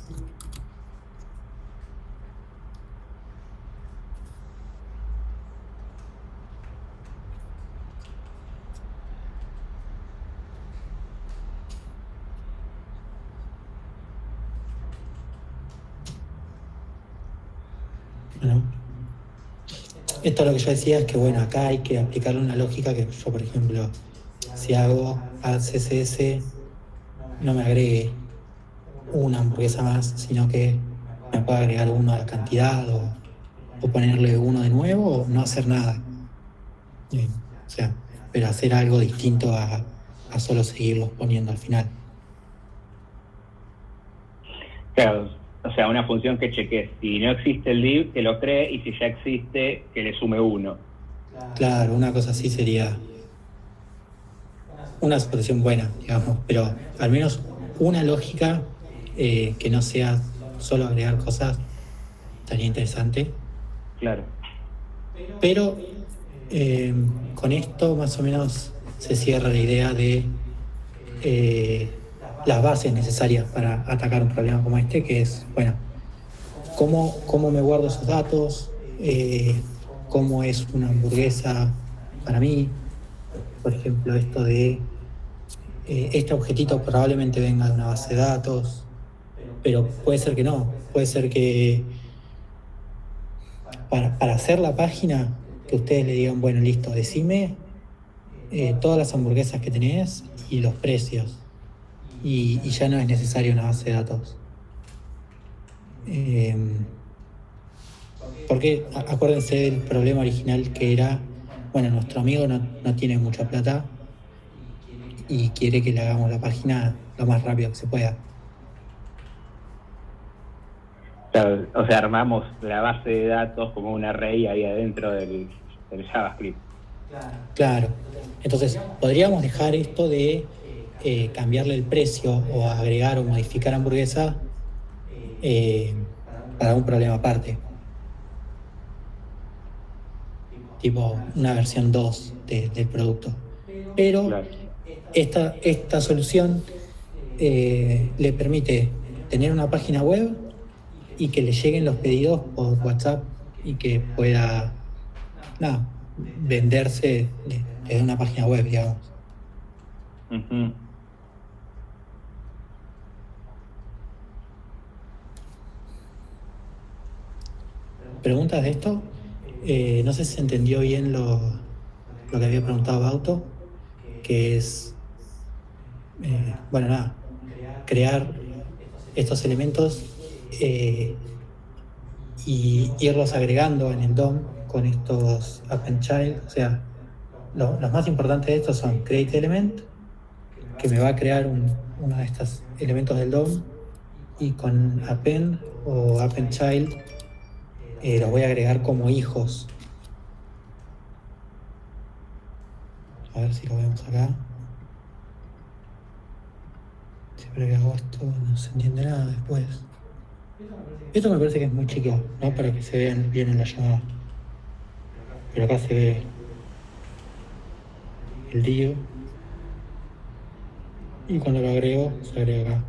Bueno, esto lo que yo decía es que, bueno, acá hay que aplicarle una lógica que yo, por ejemplo, si hago add CSS, no me agregue una hamburguesa más, sino que me pueda agregar uno a la cantidad o ponerle uno de nuevo o no hacer nada. O sea, pero hacer algo distinto a solo seguirlos poniendo al final. Claro, o sea, una función que chequee si no existe el div, que lo cree, y si ya existe, que le sume uno. Claro, una cosa así sería una solución buena, digamos, pero al menos una lógica que no sea solo agregar cosas estaría interesante. Claro. Pero con esto más o menos se cierra la idea de las bases necesarias para atacar un problema como este, que es, bueno, cómo me guardo esos datos, cómo es una hamburguesa para mí. Por ejemplo, esto de este objetito probablemente venga de una base de datos, pero puede ser que no, puede ser que para hacer la página que ustedes le digan, bueno, listo, decime todas las hamburguesas que tenés y los precios, y ya no es necesaria una base de datos. Porque acuérdense del problema original que era, bueno, nuestro amigo no tiene mucha plata y quiere que le hagamos la página lo más rápido que se pueda. Claro, o sea, armamos la base de datos como un array ahí adentro del JavaScript. Claro. Entonces, podríamos dejar esto de cambiarle el precio o agregar o modificar hamburguesa para un problema aparte. Tipo una versión 2 del producto. Pero Claro. esta solución le permite tener una página web y que le lleguen los pedidos por WhatsApp y que pueda venderse desde una página web, digamos. Uh-huh. ¿Preguntas de esto? No sé si se entendió bien lo que había preguntado Bauto, que es, crear estos elementos y irlos agregando en el DOM con estos append child. O sea, los más importantes de estos son create element, que me va a crear uno de estos elementos del DOM, y con append o append child los voy a agregar como hijos. A ver si lo vemos acá. Siempre que hago esto no se entiende nada después. Esto me parece que es muy chico, ¿no? Para que se vean bien en la llamada. Pero acá se ve el div. Y cuando lo agrego, se agrega acá.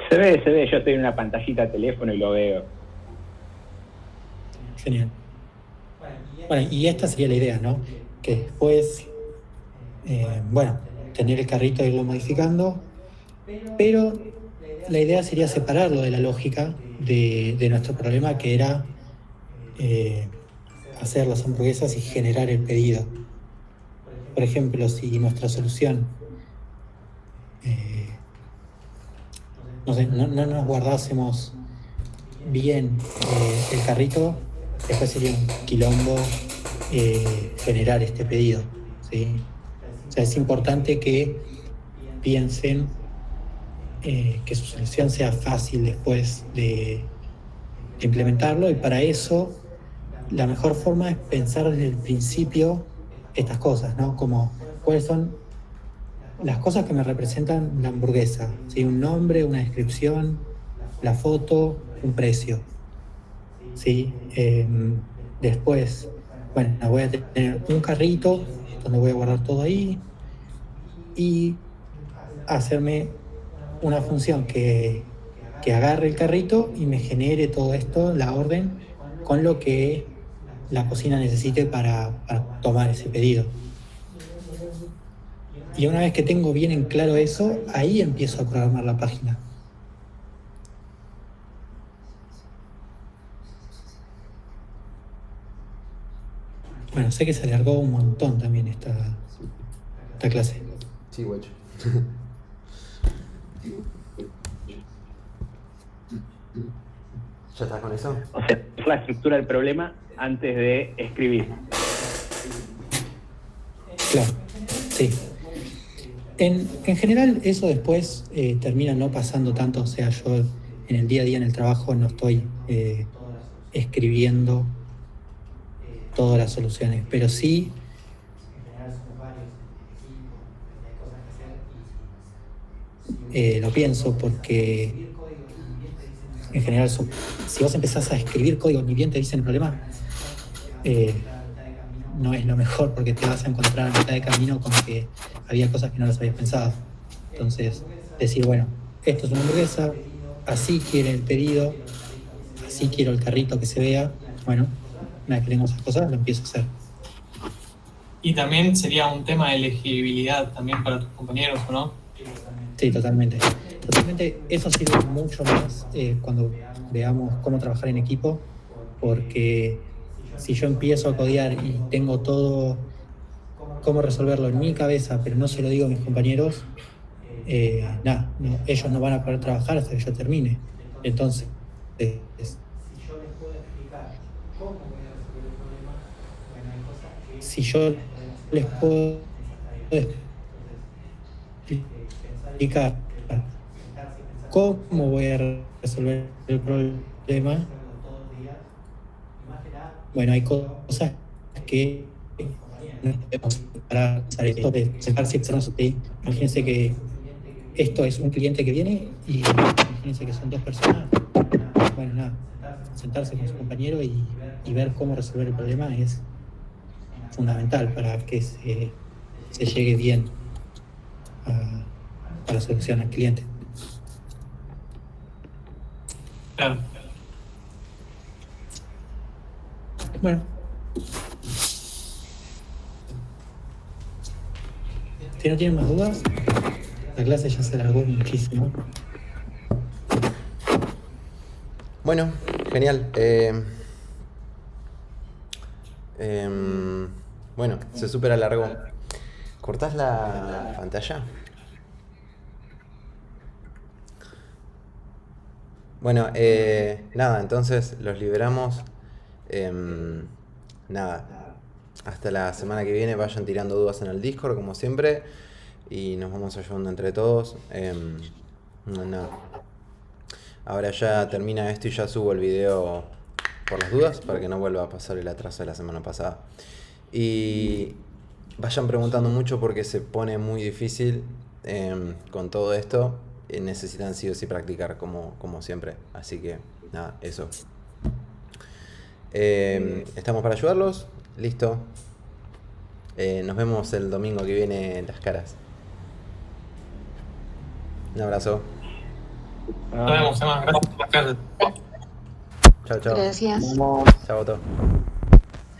Se ve, yo estoy en una pantallita de teléfono y lo veo. Genial. Bueno, y esta sería la idea, ¿no? Que después, tener el carrito e irlo modificando, pero la idea sería separarlo de la lógica de nuestro problema, que era hacer las hamburguesas y generar el pedido. Por ejemplo, si nuestra solución no nos guardásemos bien el carrito, después sería un quilombo generar este pedido, ¿sí? O sea, es importante que piensen que su solución sea fácil después de implementarlo, y para eso la mejor forma es pensar desde el principio estas cosas, ¿no? Como cuáles son las cosas que me representan la hamburguesa, ¿sí? Un nombre, una descripción, la foto, un precio, ¿sí? Después, voy a tener un carrito donde voy a guardar todo ahí y hacerme una función que agarre el carrito y me genere todo esto, la orden, con lo que la cocina necesite para tomar ese pedido. Y una vez que tengo bien en claro eso, ahí empiezo a programar la página. Bueno, sé que se alargó un montón también esta clase. Sí, guacho. ¿Ya estás con eso? O sea, es la estructura del problema antes de escribir. Claro, sí. En general eso después termina no pasando tanto, o sea, yo en el día a día en el trabajo no estoy escribiendo todas las soluciones, pero sí lo pienso porque en general si vos empezás a escribir código ni bien te dicen el problema, no es lo mejor porque te vas a encontrar a mitad de camino con que había cosas que no las habías pensado. Entonces, decir, bueno, esto es una hamburguesa, así quiere el pedido, así quiero el carrito que se vea, bueno, una vez que tengo esas cosas, lo empiezo a hacer. Y también sería un tema de elegibilidad también para tus compañeros, ¿o no? Sí, totalmente. Totalmente, eso sirve mucho más cuando veamos cómo trabajar en equipo, porque si yo empiezo a codear y tengo todo cómo resolverlo en mi cabeza, pero no se lo digo a mis compañeros, ellos no van a poder trabajar hasta que yo termine. Entonces, si yo les puedo explicar cómo voy a resolver el problema, bueno, hay cosas que no podemos parar. Esto de sentarse y externos, imagínense que esto es un cliente que viene y imagínense que son dos personas. Bueno, nada, sentarse con su compañero y ver cómo resolver el problema es fundamental para que se llegue bien a la solución al cliente. Claro. Bueno. Si no tienen más dudas, la clase ya se alargó muchísimo. Bueno, genial. Bueno, se súper alargó. ¿Cortás la pantalla? Bueno, nada, entonces los liberamos. Nada, hasta la semana que viene vayan tirando dudas en el Discord como siempre y nos vamos ayudando entre todos. Nada. Ahora ya termina esto y ya subo el video por las dudas para que no vuelva a pasar el atraso de la semana pasada. Y vayan preguntando mucho porque se pone muy difícil con todo esto. Necesitan sí o sí practicar como siempre. Así que nada, eso. Estamos para ayudarlos. Listo. Nos vemos el domingo que viene en las caras. Un abrazo. Nos vemos, Emma. Gracias por la clase. Chao, chao. Gracias. Chao, Otto.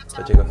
Chao, chicos.